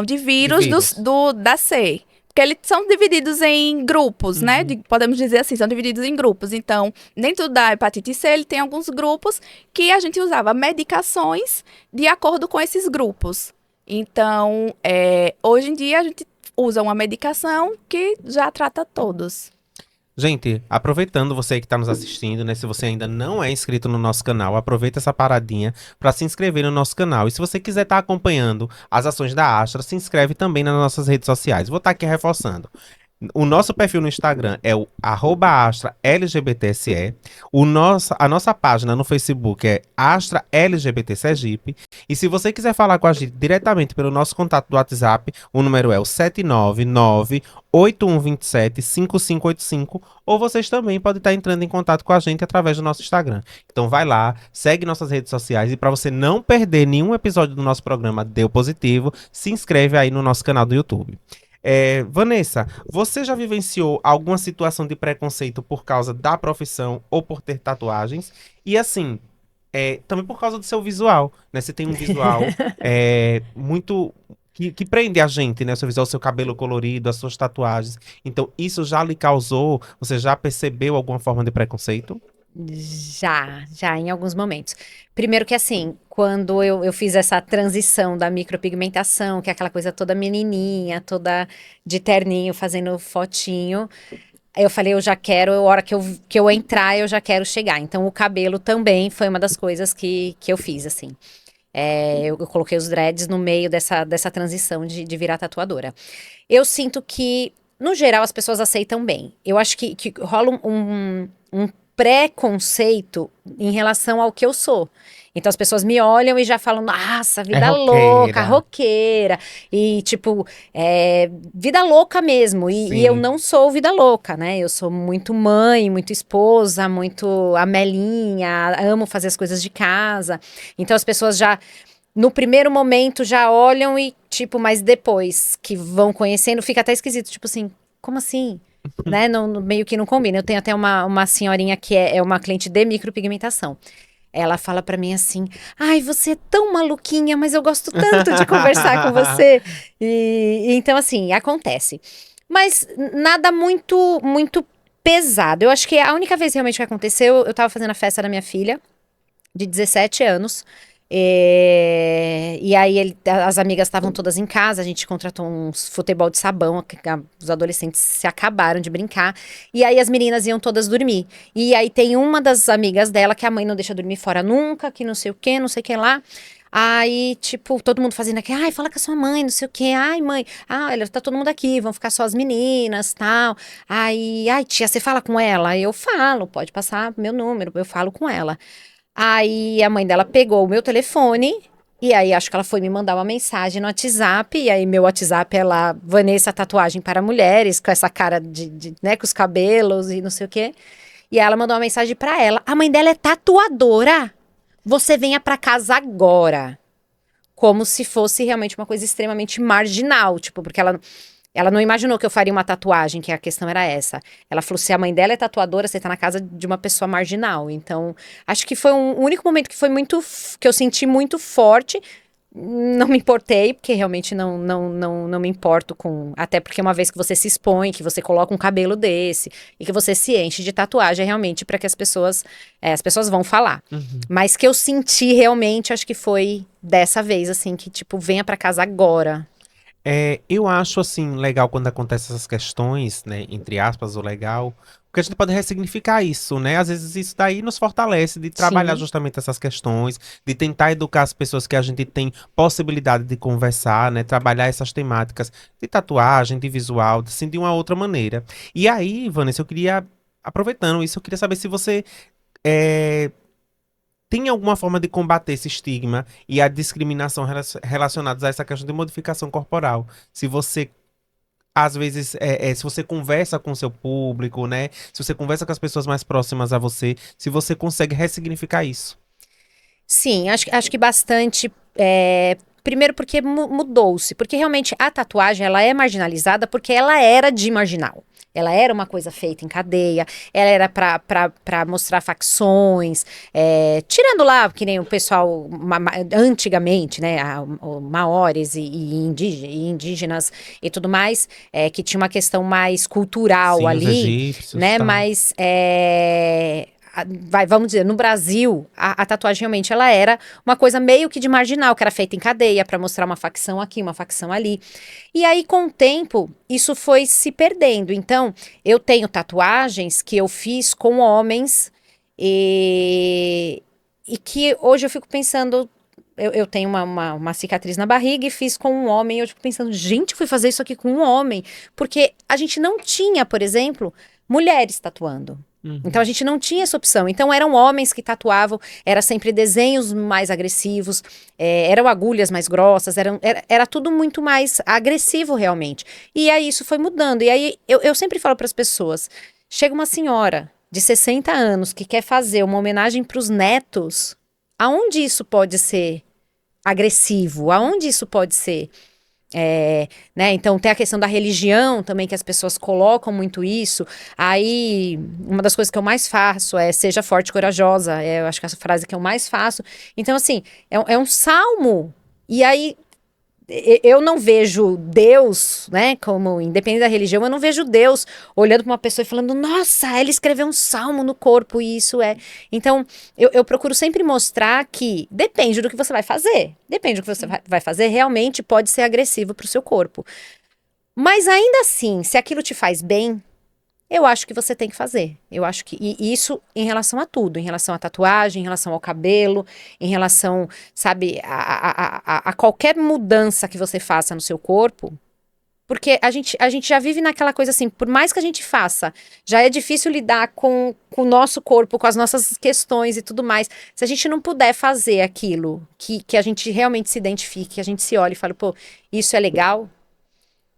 de vírus da C. Porque eles são divididos em grupos, né? Podemos dizer assim, são divididos em grupos. Então, dentro da hepatite C, ele tem alguns grupos que a gente usava medicações de acordo com esses grupos. Então, hoje em dia, a gente usa uma medicação que já trata todos. Gente, aproveitando você aí que está nos assistindo, né? Se você ainda não é inscrito no nosso canal, aproveita essa paradinha para se inscrever no nosso canal. E se você quiser estar acompanhando as ações da Astra, se inscreve também nas nossas redes sociais. Vou estar aqui reforçando. O nosso perfil no Instagram é o @AstraLGBTSE. A nossa página no Facebook é Astra LGBT Sergipe. E se você quiser falar com a gente diretamente pelo nosso contato do WhatsApp, o número é o 799-8127-5585. Ou vocês também podem estar entrando em contato com a gente através do nosso Instagram. Então vai lá, segue nossas redes sociais. E para você não perder nenhum episódio do nosso programa Deu Positivo, se inscreve aí no nosso canal do YouTube. Vanessa, você já vivenciou alguma situação de preconceito por causa da profissão ou por ter tatuagens? E assim, também por causa do seu visual, né? Você tem um visual muito que prende a gente, né? O seu visual, o seu cabelo colorido, as suas tatuagens. Então, isso já lhe causou, você já percebeu alguma forma de preconceito? Já, em alguns momentos. Primeiro que assim, quando eu fiz essa transição da micropigmentação, que é aquela coisa toda menininha, toda de terninho, fazendo fotinho, eu falei, eu já quero, a hora que eu entrar, eu já quero chegar. Então, o cabelo também foi uma das coisas que eu fiz, assim. Eu coloquei os dreads no meio dessa transição de virar tatuadora. Eu sinto que, no geral, as pessoas aceitam bem. Eu acho que rola um preconceito em relação ao que eu sou. Então as pessoas me olham e já falam, nossa, vida louca, roqueira. E tipo, vida louca mesmo. E eu não sou vida louca, né? Eu sou muito mãe, muito esposa, muito amelinha, amo fazer as coisas de casa. Então as pessoas já, no primeiro momento, já olham e tipo, mas depois que vão conhecendo, fica até esquisito. Tipo assim, como assim? Né? Meio que não combina. Eu tenho até uma senhorinha que é uma cliente de micropigmentação. Ela fala pra mim assim, ai, você é tão maluquinha, mas eu gosto tanto de conversar com você. Então, assim, acontece. Mas nada muito, muito pesado. Eu acho que a única vez realmente que aconteceu, eu tava fazendo a festa da minha filha, de 17 anos. E aí as amigas estavam todas em casa, a gente contratou uns futebol de sabão, os adolescentes se acabaram de brincar, e aí as meninas iam todas dormir, e aí tem uma das amigas dela que a mãe não deixa dormir fora nunca, que não sei o que, não sei o que lá. Aí, tipo, todo mundo fazendo aqui, ai, fala com a sua mãe, não sei o quê, ai, mãe, olha, tá todo mundo aqui, vão ficar só as meninas, tal. Aí, ai, tia, você fala com ela? Eu falo, pode passar meu número, eu falo com ela. Aí a mãe dela pegou o meu telefone e aí acho que ela foi me mandar uma mensagem no WhatsApp. E aí meu WhatsApp é lá, Vanessa Tatuagem para Mulheres, com essa cara né, com os cabelos e não sei o quê. E aí ela mandou uma mensagem pra ela. A mãe dela é tatuadora. Você venha pra casa agora. Como se fosse realmente uma coisa extremamente marginal, tipo, porque ela não imaginou que eu faria uma tatuagem, que a questão era essa. Ela falou, se a mãe dela é tatuadora, você tá na casa de uma pessoa marginal. Então, acho que foi o único momento que eu senti muito forte. Não me importei, porque realmente não me importo com... Até porque uma vez que você se expõe, que você coloca um cabelo desse, e que você se enche de tatuagem, realmente, para que as pessoas vão falar. Uhum. Mas que eu senti realmente, acho que foi dessa vez, assim, que tipo, venha pra casa agora. Eu acho, assim, legal quando acontecem essas questões, né, entre aspas, o legal, porque a gente pode ressignificar isso, né? Às vezes isso daí nos fortalece de trabalhar Sim. justamente essas questões, de tentar educar as pessoas que a gente tem possibilidade de conversar, né? Trabalhar essas temáticas de tatuagem, de visual, assim, de uma outra maneira. E aí, Vanessa, aproveitando isso, eu queria saber se você tem alguma forma de combater esse estigma e a discriminação relacionados a essa questão de modificação corporal. Se você, às vezes, se você conversa com o seu público, né? Se você conversa com as pessoas mais próximas a você, se você consegue ressignificar isso. Sim, acho que bastante. Primeiro porque mudou-se. Porque realmente a tatuagem ela é marginalizada porque ela era de marginal. Ela era uma coisa feita em cadeia, ela era para mostrar facções, tirando lá, que nem o pessoal antigamente, né, maores e indígenas e tudo mais, que tinha uma questão mais cultural Sim, os ali, egípcios, né, tá. mas vamos dizer, no Brasil, a tatuagem realmente ela era uma coisa meio que de marginal, que era feita em cadeia para mostrar uma facção aqui, uma facção ali. E aí, com o tempo, isso foi se perdendo. Então, eu tenho tatuagens que eu fiz com homens e que hoje eu fico pensando, eu tenho uma cicatriz na barriga e fiz com um homem. Eu fico pensando, gente, fui fazer isso aqui com um homem. Porque a gente não tinha, por exemplo, mulheres tatuando. Então a gente não tinha essa opção. Então eram homens que tatuavam, era sempre desenhos mais agressivos, eram agulhas mais grossas, era tudo muito mais agressivo realmente. E aí isso foi mudando. E aí eu sempre falo para as pessoas, chega uma senhora de 60 anos que quer fazer uma homenagem para os netos, aonde isso pode ser agressivo? Aonde isso pode ser... né? Então tem a questão da religião também, que as pessoas colocam muito isso. Aí, uma das coisas que eu mais faço é seja forte e corajosa. Eu acho que essa frase que eu mais faço. Então, assim, é um salmo. E aí, eu não vejo Deus, né? Como, independente da religião, eu não vejo Deus olhando para uma pessoa e falando, nossa, ela escreveu um salmo no corpo, e isso é. Então, eu procuro sempre mostrar que depende do que você vai fazer. Depende do que você vai fazer, realmente pode ser agressivo para o seu corpo. Mas ainda assim, se aquilo te faz bem, eu acho que você tem que fazer. Eu acho que. E isso em relação a tudo, em relação à tatuagem, em relação ao cabelo, em relação, sabe, a qualquer mudança que você faça no seu corpo. Porque a gente já vive naquela coisa assim, por mais que a gente faça, já é difícil lidar com o nosso corpo, com as nossas questões e tudo mais. Se a gente não puder fazer aquilo que a gente realmente se identifique, que a gente se olhe e fale, pô, isso é legal,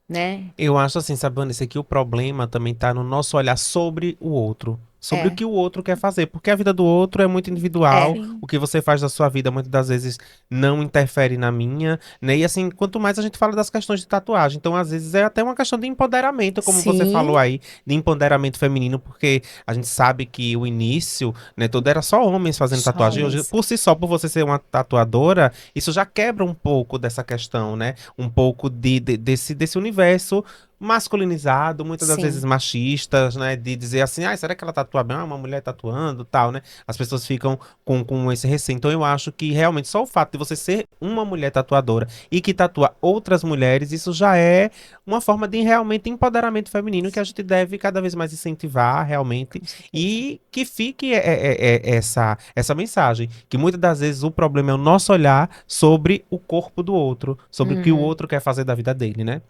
né? Eu acho assim, sabe, Vanessa, que o problema também tá no nosso olhar sobre o outro. Sobre o que o outro quer fazer. Porque a vida do outro é muito individual. Sim. O que você faz da sua vida, muitas das vezes, não interfere na minha, né? E assim, quanto mais a gente fala das questões de tatuagem. Então, às vezes, é até uma questão de empoderamento, como você Sim. falou aí, de empoderamento feminino, porque a gente sabe que o início, né, todo era só homens fazendo Só tatuagem. Hoje, homens. por si só, por você ser uma tatuadora, isso já quebra um pouco dessa questão, né? Um pouco desse universo masculinizado, muitas das Sim. vezes machistas, né? De dizer assim, ah, será que ela tatua bem? Ah, uma mulher tatuando, tal, né? As pessoas ficam com esse receio. Então eu acho que realmente só o fato de você ser uma mulher tatuadora e que tatua outras mulheres, isso já é uma forma de realmente empoderamento feminino que a gente deve cada vez mais incentivar realmente e que fique essa mensagem, que muitas das vezes o problema é o nosso olhar sobre o corpo do outro, sobre o que o outro quer fazer da vida dele, né?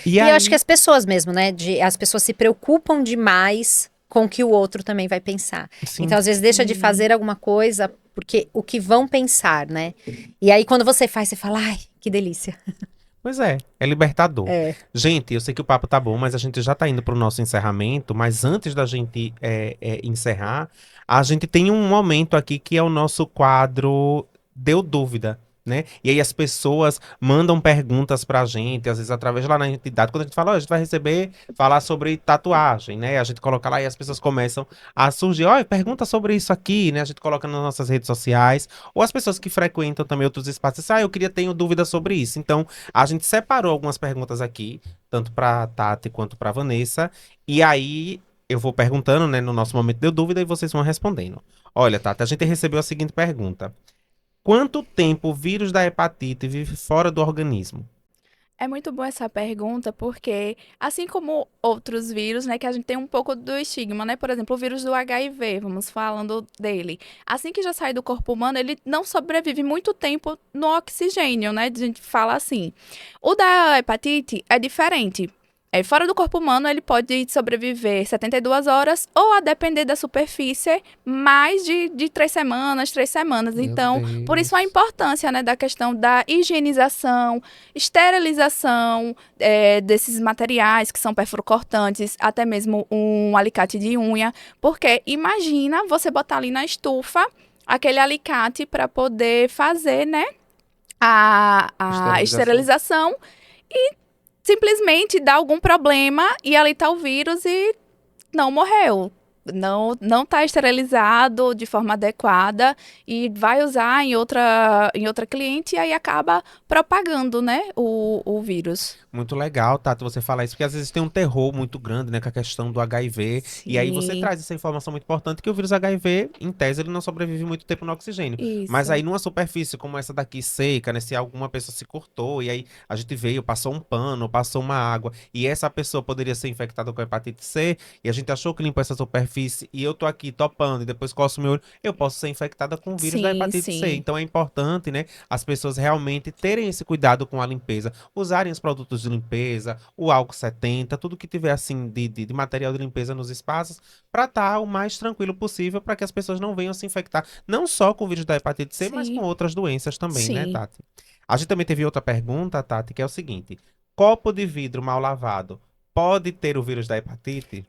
E eu acho que as pessoas mesmo, né? As pessoas se preocupam demais com o que o outro também vai pensar. Sim. Então, às vezes, deixa de fazer alguma coisa porque o que vão pensar, né? E aí, quando você faz, você fala, ai, que delícia. Pois é libertador. É. Gente, eu sei que o papo tá bom, mas a gente já tá indo pro nosso encerramento, mas antes da gente encerrar, a gente tem um momento aqui que é o nosso quadro Deu Dúvida, né? E aí as pessoas mandam perguntas pra gente, às vezes através lá na entidade, quando a gente fala, ó, a gente vai falar sobre tatuagem, né? A gente coloca lá e as pessoas começam a surgir, ó, pergunta sobre isso aqui, né? A gente coloca nas nossas redes sociais, ou as pessoas que frequentam também outros espaços, eu tenho dúvida sobre isso. Então, a gente separou algumas perguntas aqui, tanto pra Tati quanto pra Vanessa, e aí eu vou perguntando, né, no nosso momento de dúvida, e vocês vão respondendo. Olha, Tati, a gente recebeu a seguinte pergunta. Quanto tempo o vírus da hepatite vive fora do organismo? É muito boa essa pergunta, porque assim como outros vírus, né, que a gente tem um pouco do estigma, né? Por exemplo, o vírus do HIV, vamos falando dele. Assim que já sai do corpo humano, ele não sobrevive muito tempo no oxigênio, né? A gente fala assim. O da hepatite é diferente. Fora do corpo humano, ele pode sobreviver 72 horas ou, a depender da superfície, mais de 3 semanas. Meu Então, por Deus. isso a importância, né, da questão da higienização, esterilização desses materiais que são perfurocortantes, até mesmo um alicate de unha. Porque imagina você botar ali na estufa aquele alicate para poder fazer, né, a esterilização e simplesmente dá algum problema e ali tá o vírus e não morreu. Não tá esterilizado de forma adequada e vai usar em outra cliente e aí acaba propagando, né, o vírus. Muito legal, Tati, você falar isso, porque às vezes tem um terror muito grande, né, com a questão do HIV, e aí você Sim. traz essa informação muito importante, que o vírus HIV, em tese, ele não sobrevive muito tempo no oxigênio. Isso. Mas aí numa superfície como essa daqui seca, né, se alguma pessoa se cortou, e aí a gente veio, passou um pano, passou uma água, e essa pessoa poderia ser infectada com hepatite C, e a gente achou que limpou essa superfície, superfície e eu tô aqui topando e depois coço meu olho, eu posso ser infectada com o vírus da Sim, hepatite sim. C. Então é importante, né, as pessoas realmente terem esse cuidado com a limpeza, usarem os produtos de limpeza, o álcool 70, tudo que tiver assim de material de limpeza nos espaços, para estar o mais tranquilo possível para que as pessoas não venham se infectar, não só com o vírus da hepatite C, mas com Sim. outras doenças também, né, Sim. Tati? A gente também teve outra pergunta, Tati, que é o seguinte: copo de vidro mal lavado pode ter o vírus da hepatite?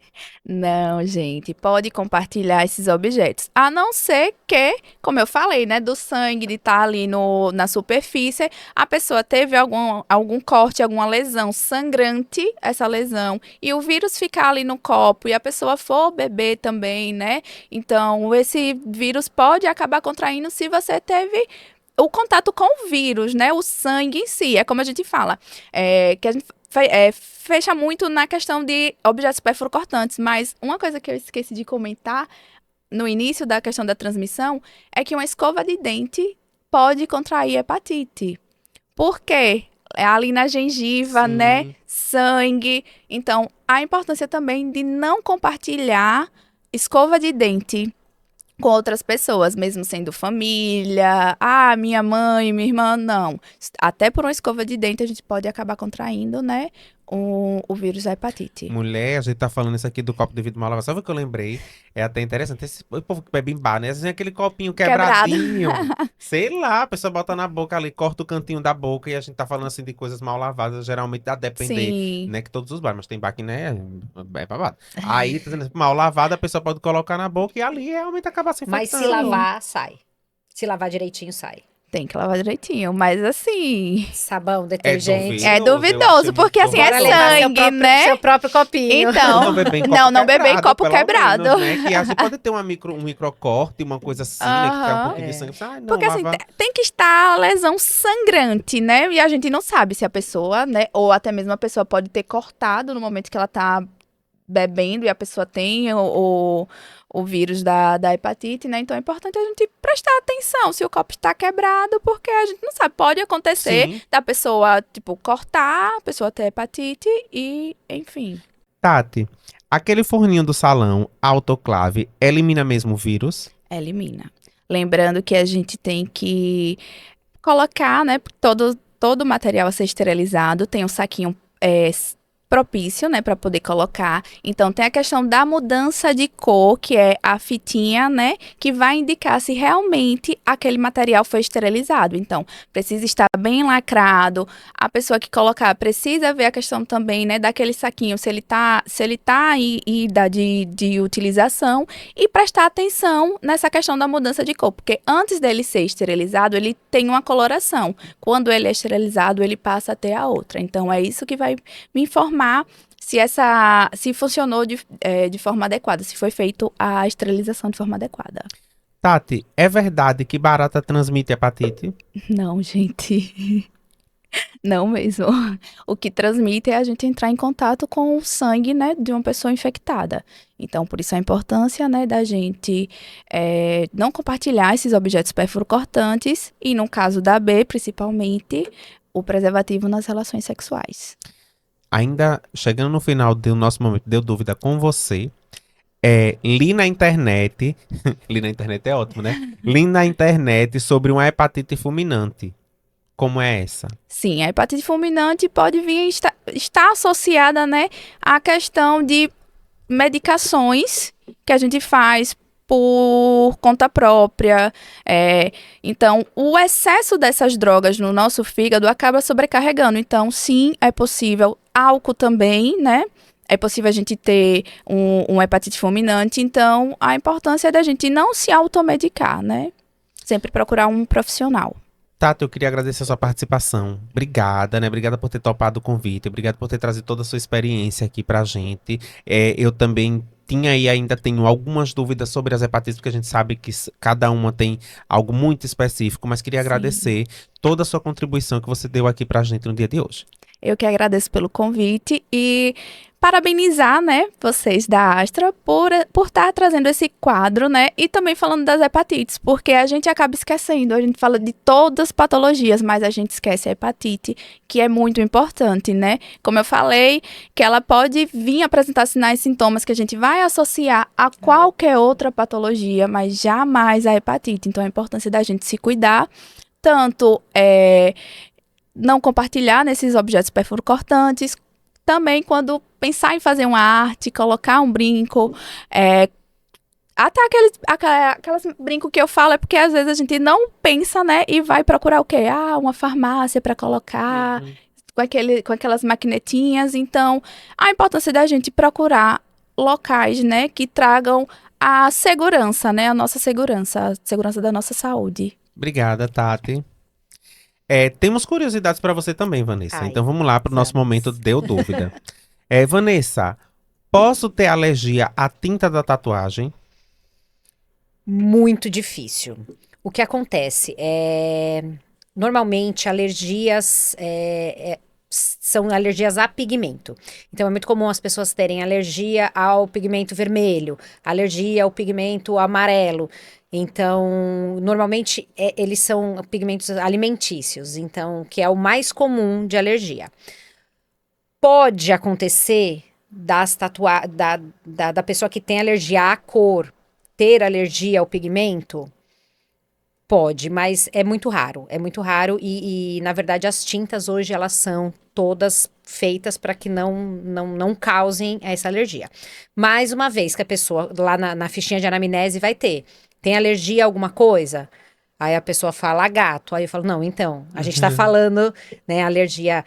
Não, gente, pode compartilhar esses objetos. A não ser que, como eu falei, né, do sangue, de estar ali na superfície, a pessoa teve algum corte, alguma lesão sangrante, essa lesão, e o vírus ficar ali no copo e a pessoa for beber também, né? Então, esse vírus pode acabar contraindo se você teve o contato com o vírus, né? O sangue em si. É como a gente fala, que a gente fecha muito na questão de objetos perfuro-cortantes, mas uma coisa que eu esqueci de comentar no início da questão da transmissão é que uma escova de dente pode contrair hepatite. Por quê? É ali na gengiva, Sim. né? Sangue. Então, a importância também de não compartilhar escova de dente com outras pessoas, mesmo sendo família, minha mãe, minha irmã, não. Até por uma escova de dente a gente pode acabar contraindo, né, o vírus da hepatite. Mulher, a gente tá falando isso aqui do copo de vidro mal lavado. Sabe o que eu lembrei? É até interessante. Esse o povo que bebe em bar, né? Às vezes tem aquele copinho Quebrado. quebradinho. Sei lá, a pessoa bota na boca ali, corta o cantinho da boca e a gente tá falando assim de coisas mal lavadas, geralmente a depender, Sim. né? Que todos os bares, mas tem bar que, né? É babado. Aí, tá dizendo, mal lavada, a pessoa pode colocar na boca e ali realmente acaba se Mas se infectando. lavar, sai. Se lavar direitinho, sai. Tem que lavar direitinho, mas assim, Sabão, detergente. é Eu achei duvidoso, muito porque assim, Bora é levar seu sangue, próprio, né? seu próprio copinho. Então, Não beber em copo não beber em copo pelo quebrado. menos, né? Que a gente pode ter um microcorte, uma coisa assim, né? Que cai um Aham. pouquinho de sangue. Não, Porque assim, lava... tem que estar a lesão sangrante, né? E a gente não sabe se a pessoa, né? Ou até mesmo a pessoa pode ter cortado no momento que ela tá bebendo e a pessoa tem o vírus da hepatite, né? Então é importante a gente prestar atenção se o copo está quebrado, porque a gente não sabe. Pode acontecer Sim. da pessoa, tipo, cortar, a pessoa ter hepatite e, enfim. Tati, aquele forninho do salão, autoclave, elimina mesmo o vírus? Elimina. Lembrando que a gente tem que colocar, né, todo o material a ser esterilizado, tem um saquinho propício, né, para poder colocar. Então tem a questão da mudança de cor, que é a fitinha, né, que vai indicar se realmente aquele material foi esterilizado. Então precisa estar bem lacrado. A pessoa que colocar precisa ver a questão também, né, daquele saquinho, se ele tá em idade de utilização, e prestar atenção nessa questão da mudança de cor, porque antes dele ser esterilizado, ele tem uma coloração. Quando ele é esterilizado, ele passa a ter a outra. Então é isso que vai me informar se funcionou de forma adequada, se foi feito a esterilização de forma adequada. Tati, é verdade que barata transmite hepatite? Não, gente. Não mesmo. O que transmite é a gente entrar em contato com o sangue, né, de uma pessoa infectada. Então, por isso a importância, né, da gente não compartilhar esses objetos perfuro-cortantes e, no caso da B, principalmente, o preservativo nas relações sexuais. Ainda chegando no final do nosso momento, deu dúvida com você. Li na internet, li na internet é ótimo, né? Li na internet sobre uma hepatite fulminante. Como é essa? Sim, a hepatite fulminante pode vir estar associada, né, à questão de medicações que a gente faz por conta própria. Então, o excesso dessas drogas no nosso fígado acaba sobrecarregando. Então, sim, é possível. Álcool também, né? É possível a gente ter um hepatite fulminante. Então, a importância é da gente não se automedicar, né? Sempre procurar um profissional. Tati, eu queria agradecer a sua participação. Obrigada, né? Obrigada por ter topado o convite. Obrigado por ter trazido toda a sua experiência aqui pra gente. Eu também tinha e ainda tenho algumas dúvidas sobre as hepatites, porque a gente sabe que cada uma tem algo muito específico, mas queria Sim. agradecer toda a sua contribuição que você deu aqui pra gente no dia de hoje. Eu que agradeço pelo convite e parabenizar, né, vocês da Astra por estar trazendo esse quadro, né, e também falando das hepatites, porque a gente acaba esquecendo, a gente fala de todas as patologias, mas a gente esquece a hepatite, que é muito importante, né? Como eu falei, que ela pode vir apresentar sinais e sintomas que a gente vai associar a qualquer outra patologia, mas jamais a hepatite. Então, a importância da gente se cuidar, tanto não compartilhar nesses objetos perfurocortantes, também quando pensar em fazer uma arte, colocar um brinco, até aquelas brincos que eu falo é porque às vezes a gente não pensa, né, e vai procurar o quê? Uma farmácia para colocar, com aquelas maquinetinhas. Então, a importância da gente procurar locais, né, que tragam a segurança, né, a segurança da nossa saúde. Obrigada, Tati. Temos curiosidades para você também, Vanessa. Ai, Então vamos lá para o nosso vamos. momento Deu Dúvida. Vanessa, posso ter alergia à tinta da tatuagem? Muito difícil. O que acontece normalmente alergias são alergias a pigmento. Então é muito comum as pessoas terem alergia ao pigmento vermelho, alergia ao pigmento amarelo. Então, normalmente eles são pigmentos alimentícios, então que é o mais comum de alergia. Pode acontecer da pessoa que tem alergia à cor ter alergia ao pigmento? Pode, mas é muito raro. É muito raro e na verdade, as tintas hoje, elas são todas feitas para que não causem essa alergia. Mais uma vez que a pessoa, lá na fichinha de anamnese, vai ter. Tem alergia a alguma coisa? Aí a pessoa fala a gato. Aí eu falo, não, então, a gente tá falando, né, alergia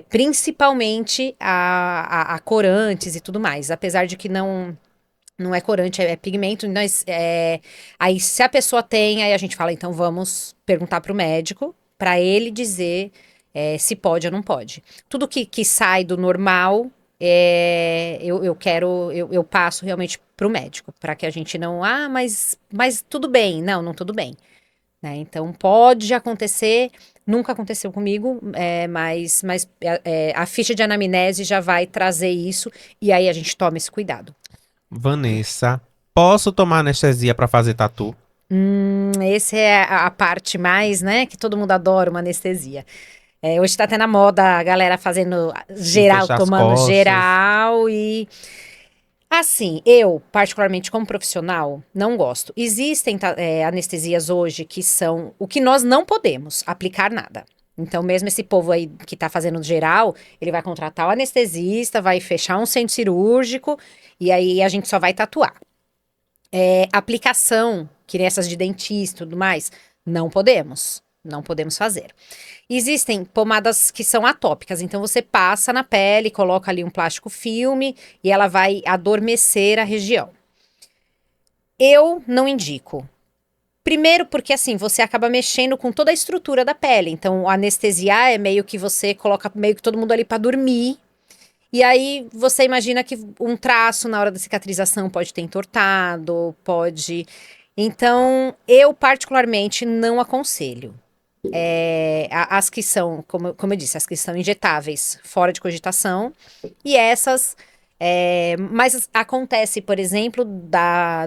principalmente a corantes e tudo mais. Apesar de que não é corante, é pigmento. Aí, se a pessoa tem, aí a gente fala, então vamos perguntar para o médico, para ele dizer se pode ou não pode. Tudo que sai do normal, eu passo realmente para o médico, para que a gente não, mas tudo bem. Não tudo bem. Né? Então, pode acontecer, nunca aconteceu comigo, mas a ficha de anamnese já vai trazer isso, e aí a gente toma esse cuidado. Vanessa, posso tomar anestesia para fazer tatu? Essa é a parte mais, né, que todo mundo adora, uma anestesia. Hoje tá até na moda a galera fazendo geral, fechar as tomando costas. geral e... Assim, eu, particularmente como profissional, não gosto. Existem anestesias hoje que são o que nós não podemos aplicar nada. Então, mesmo esse povo aí que tá fazendo geral, ele vai contratar o anestesista, vai fechar um centro cirúrgico e aí a gente só vai tatuar. Aplicação, que nem essas de dentista e tudo mais, não podemos. Não podemos fazer. Existem pomadas que são atópicas, então você passa na pele, coloca ali um plástico filme e ela vai adormecer a região. Eu não indico. Primeiro porque assim, você acaba mexendo com toda a estrutura da pele, então anestesiar é meio que você coloca meio que todo mundo ali para dormir. E aí você imagina que um traço na hora da cicatrização pode ter entortado, pode... Então, eu particularmente não aconselho. As que são, como eu disse, as que são injetáveis, fora de cogitação, e essas, mas acontece, por exemplo,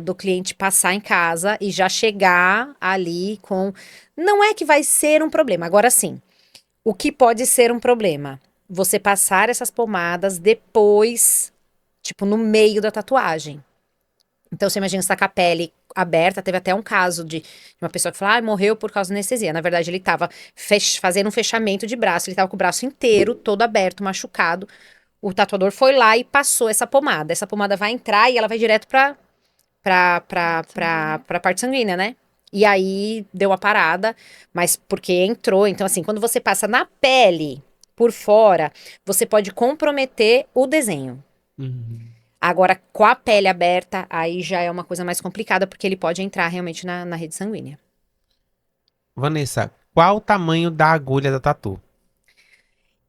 do cliente passar em casa e já chegar ali com, não é que vai ser um problema, agora sim, o que pode ser um problema? Você passar essas pomadas depois, tipo, no meio da tatuagem. Então, você imagina, você tá com a pele aberta, teve até um caso de uma pessoa que falou, morreu por causa da anestesia. Na verdade, ele tava fazendo um fechamento de braço, ele tava com o braço inteiro, todo aberto, machucado. O tatuador foi lá e passou essa pomada. Essa pomada vai entrar e ela vai direto pra parte sanguínea, né? E aí, deu uma parada, mas porque entrou. Então, assim, quando você passa na pele, por fora, você pode comprometer o desenho. Agora, com a pele aberta, aí já é uma coisa mais complicada, porque ele pode entrar realmente na rede sanguínea. Vanessa, qual o tamanho da agulha da tatu?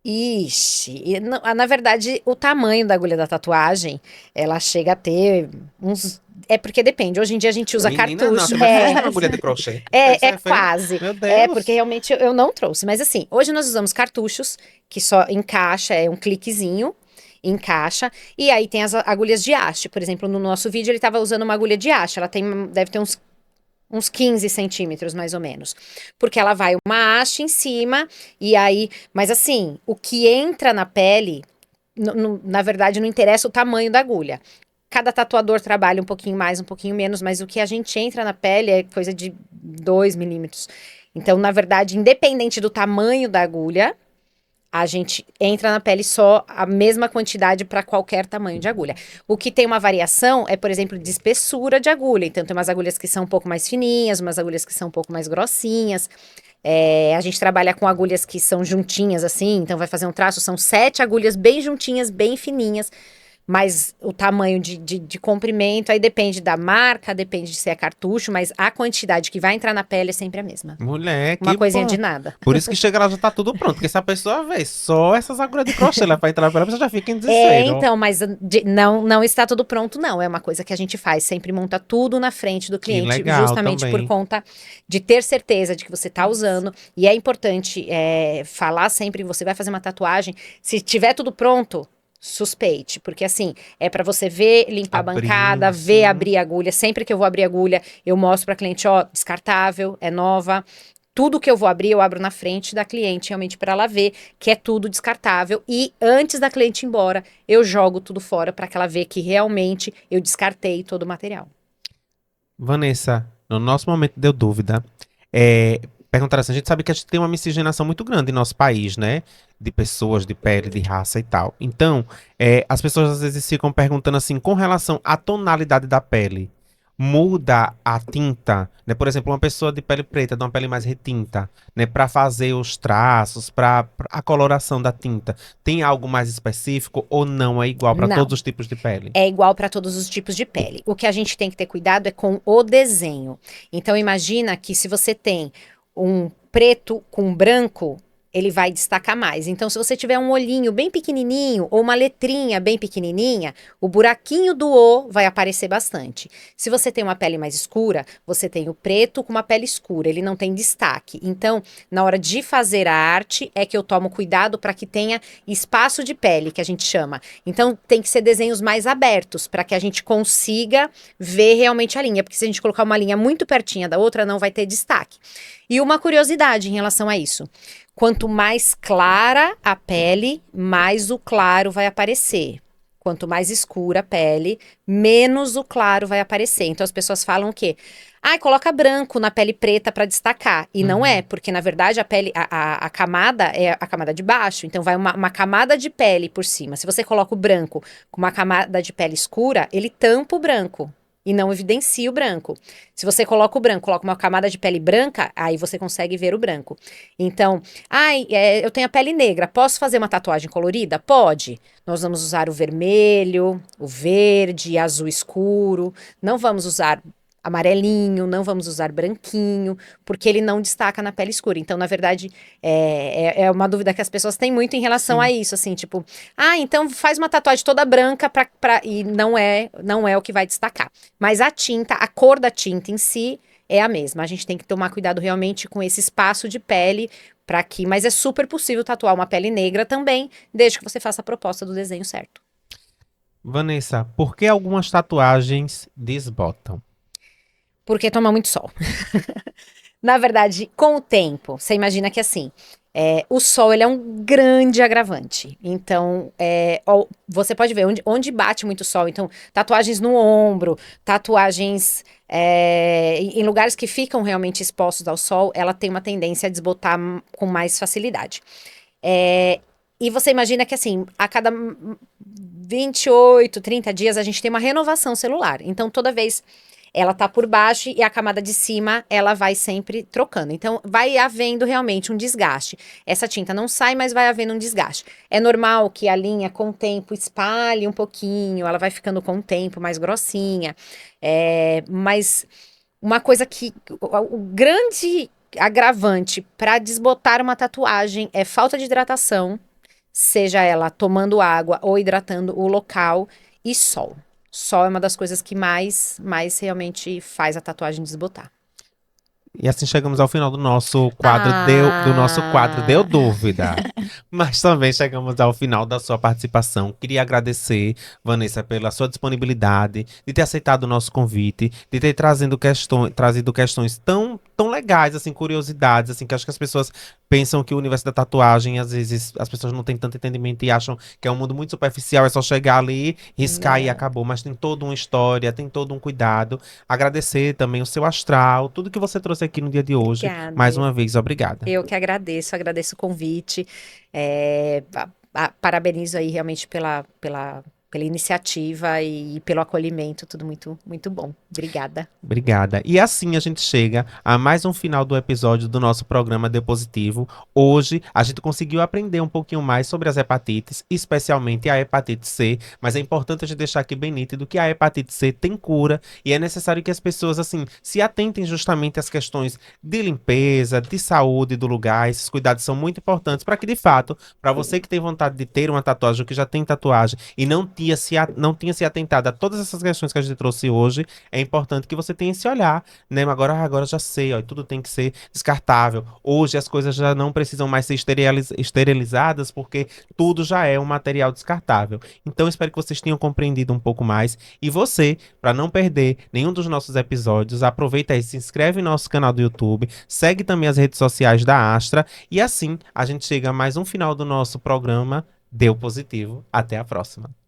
Ixi, na verdade, o tamanho da agulha da tatuagem, ela chega a ter uns. É porque depende. Hoje em dia a gente usa Menina, não, cartucho. você vai fazer uma agulha de crochê. Isso É foi- quase. Meu É, Deus. porque realmente eu não trouxe. Mas assim, hoje nós usamos cartuchos, que só encaixa, é um cliquezinho, encaixa. E aí tem as agulhas de haste. Por exemplo, no nosso vídeo ele estava usando uma agulha de haste. Ela deve ter uns 15 centímetros, mais ou menos. Porque ela vai uma haste em cima, e aí. Mas assim, o que entra na pele, na verdade, não interessa o tamanho da agulha. Cada tatuador trabalha um pouquinho mais, um pouquinho menos, mas o que a gente entra na pele é coisa de 2 milímetros. Então, na verdade, independente do tamanho da agulha, a gente entra na pele só a mesma quantidade para qualquer tamanho de agulha. O que tem uma variação é, por exemplo, de espessura de agulha. Então, tem umas agulhas que são um pouco mais fininhas, umas agulhas que são um pouco mais grossinhas. A gente trabalha com agulhas que são juntinhas, assim. Então, vai fazer um traço, são 7 agulhas bem juntinhas, bem fininhas. Mas o tamanho de comprimento aí depende da marca, depende de se é cartucho, mas a quantidade que vai entrar na pele é sempre a mesma. Mulher, Uma que coisinha bom. de nada. Por isso que chega lá já tá tudo pronto. Porque se a pessoa vê só essas agulhas de crochê lá pra entrar pela pessoa já fica em desespero. Então, mas não está tudo pronto, não. É uma coisa que a gente faz, sempre monta tudo na frente do cliente, legal justamente também. por conta de ter certeza de que você está usando. E é importante falar sempre, você vai fazer uma tatuagem, se tiver tudo pronto, suspeite, porque assim, é para você ver, limpar a Abrir, bancada, ver sim. abrir a agulha. Sempre que eu vou abrir a agulha, eu mostro para cliente, ó, descartável, é nova. Tudo que eu vou abrir, eu abro na frente da cliente, realmente para ela ver que é tudo descartável. E antes da cliente ir embora, eu jogo tudo fora para que ela veja que realmente eu descartei todo o material. Vanessa, no nosso momento deu dúvida. Perguntaram assim, a gente sabe que a gente tem uma miscigenação muito grande em nosso país, né? De pessoas, de pele, de raça e tal. Então, as pessoas às vezes ficam perguntando assim, com relação à tonalidade da pele, muda a tinta, né? Por exemplo, uma pessoa de pele preta, de uma pele mais retinta, né? Para fazer os traços, para a coloração da tinta, tem algo mais específico ou não é igual para Não. todos os tipos de pele? É igual para todos os tipos de pele. O que a gente tem que ter cuidado é com o desenho. Então, imagina que se você tem um preto com branco, ele vai destacar mais. Então, se você tiver um olhinho bem pequenininho ou uma letrinha bem pequenininha, o buraquinho do O vai aparecer bastante. Se você tem uma pele mais escura, você tem o preto com uma pele escura, ele não tem destaque. Então, na hora de fazer a arte, é que eu tomo cuidado para que tenha espaço de pele, que a gente chama. Então, tem que ser desenhos mais abertos, para que a gente consiga ver realmente a linha. Porque se a gente colocar uma linha muito pertinha da outra, não vai ter destaque. E uma curiosidade em relação a isso. Quanto mais clara a pele, mais o claro vai aparecer. Quanto mais escura a pele, menos o claro vai aparecer. Então as pessoas falam o quê? Coloca branco na pele preta para destacar. E não é, porque na verdade a pele, a camada é a camada de baixo. Então vai uma camada de pele por cima. Se você coloca o branco com uma camada de pele escura, ele tampa o branco e não evidencia o branco. Se você coloca o branco, coloca uma camada de pele branca, aí você consegue ver o branco. Então, eu tenho a pele negra, posso fazer uma tatuagem colorida? Pode. Nós vamos usar o vermelho, o verde, azul escuro. Não vamos usar amarelinho, não vamos usar branquinho, porque ele não destaca na pele escura. Então, na verdade, é uma dúvida que as pessoas têm muito em relação a isso, assim, tipo, então faz uma tatuagem toda branca e não é o que vai destacar. Mas a tinta, a cor da tinta em si é a mesma. A gente tem que tomar cuidado realmente com esse espaço de pele mas é super possível tatuar uma pele negra também, desde que você faça a proposta do desenho certo. Vanessa, por que algumas tatuagens desbotam? Porque toma muito sol. Na verdade, com o tempo, você imagina que assim, o sol ele é um grande agravante. Então, você pode ver onde bate muito sol. Então, tatuagens no ombro, tatuagens em lugares que ficam realmente expostos ao sol, ela tem uma tendência a desbotar com mais facilidade. E você imagina que assim, a cada 28, 30 dias, a gente tem uma renovação celular. Então, toda vez ela tá por baixo e a camada de cima, ela vai sempre trocando. Então, vai havendo realmente um desgaste. Essa tinta não sai, mas vai havendo um desgaste. É normal que a linha, com o tempo, espalhe um pouquinho, ela vai ficando com o tempo mais grossinha. Mas uma coisa que... O grande agravante para desbotar uma tatuagem é falta de hidratação. seja ela tomando água ou hidratando o local, e sol. Sol é uma das coisas que mais realmente faz a tatuagem desbotar. E assim chegamos ao final do nosso quadro Deu Dúvida. Mas também chegamos ao final da sua participação. Queria agradecer, Vanessa, pela sua disponibilidade, de ter aceitado o nosso convite, de ter trazido questões tão legais, assim, curiosidades, assim, que acho que as pessoas pensam que o universo da tatuagem, às vezes, as pessoas não têm tanto entendimento e acham que é um mundo muito superficial, é só chegar ali, riscar e acabou. Mas tem toda uma história, tem todo um cuidado. Agradecer também o seu astral, tudo que você trouxe aqui no dia de hoje. Obrigada. Mais uma vez, obrigada. Eu que agradeço o convite. Parabenizo aí realmente pela iniciativa e pelo acolhimento, tudo muito, muito bom. Obrigada. Obrigada. E assim a gente chega a mais um final do episódio do nosso programa Deu Positivo. Hoje a gente conseguiu aprender um pouquinho mais sobre as hepatites, especialmente a hepatite C, mas é importante a gente deixar aqui bem nítido que a hepatite C tem cura e é necessário que as pessoas, assim, se atentem justamente às questões de limpeza, de saúde do lugar. Esses cuidados são muito importantes para que, de fato, para você que tem vontade de ter uma tatuagem ou que já tem tatuagem e não tinha se atentado a todas essas questões que a gente trouxe hoje, é importante que você tenha esse olhar, né? Agora já sei, ó, tudo tem que ser descartável. Hoje as coisas já não precisam mais ser esterilizadas porque tudo já é um material descartável. Então espero que vocês tenham compreendido um pouco mais. E você, para não perder nenhum dos nossos episódios, aproveita aí, se inscreve no nosso canal do YouTube, segue também as redes sociais da Astra e assim a gente chega a mais um final do nosso programa Deu Positivo. Até a próxima.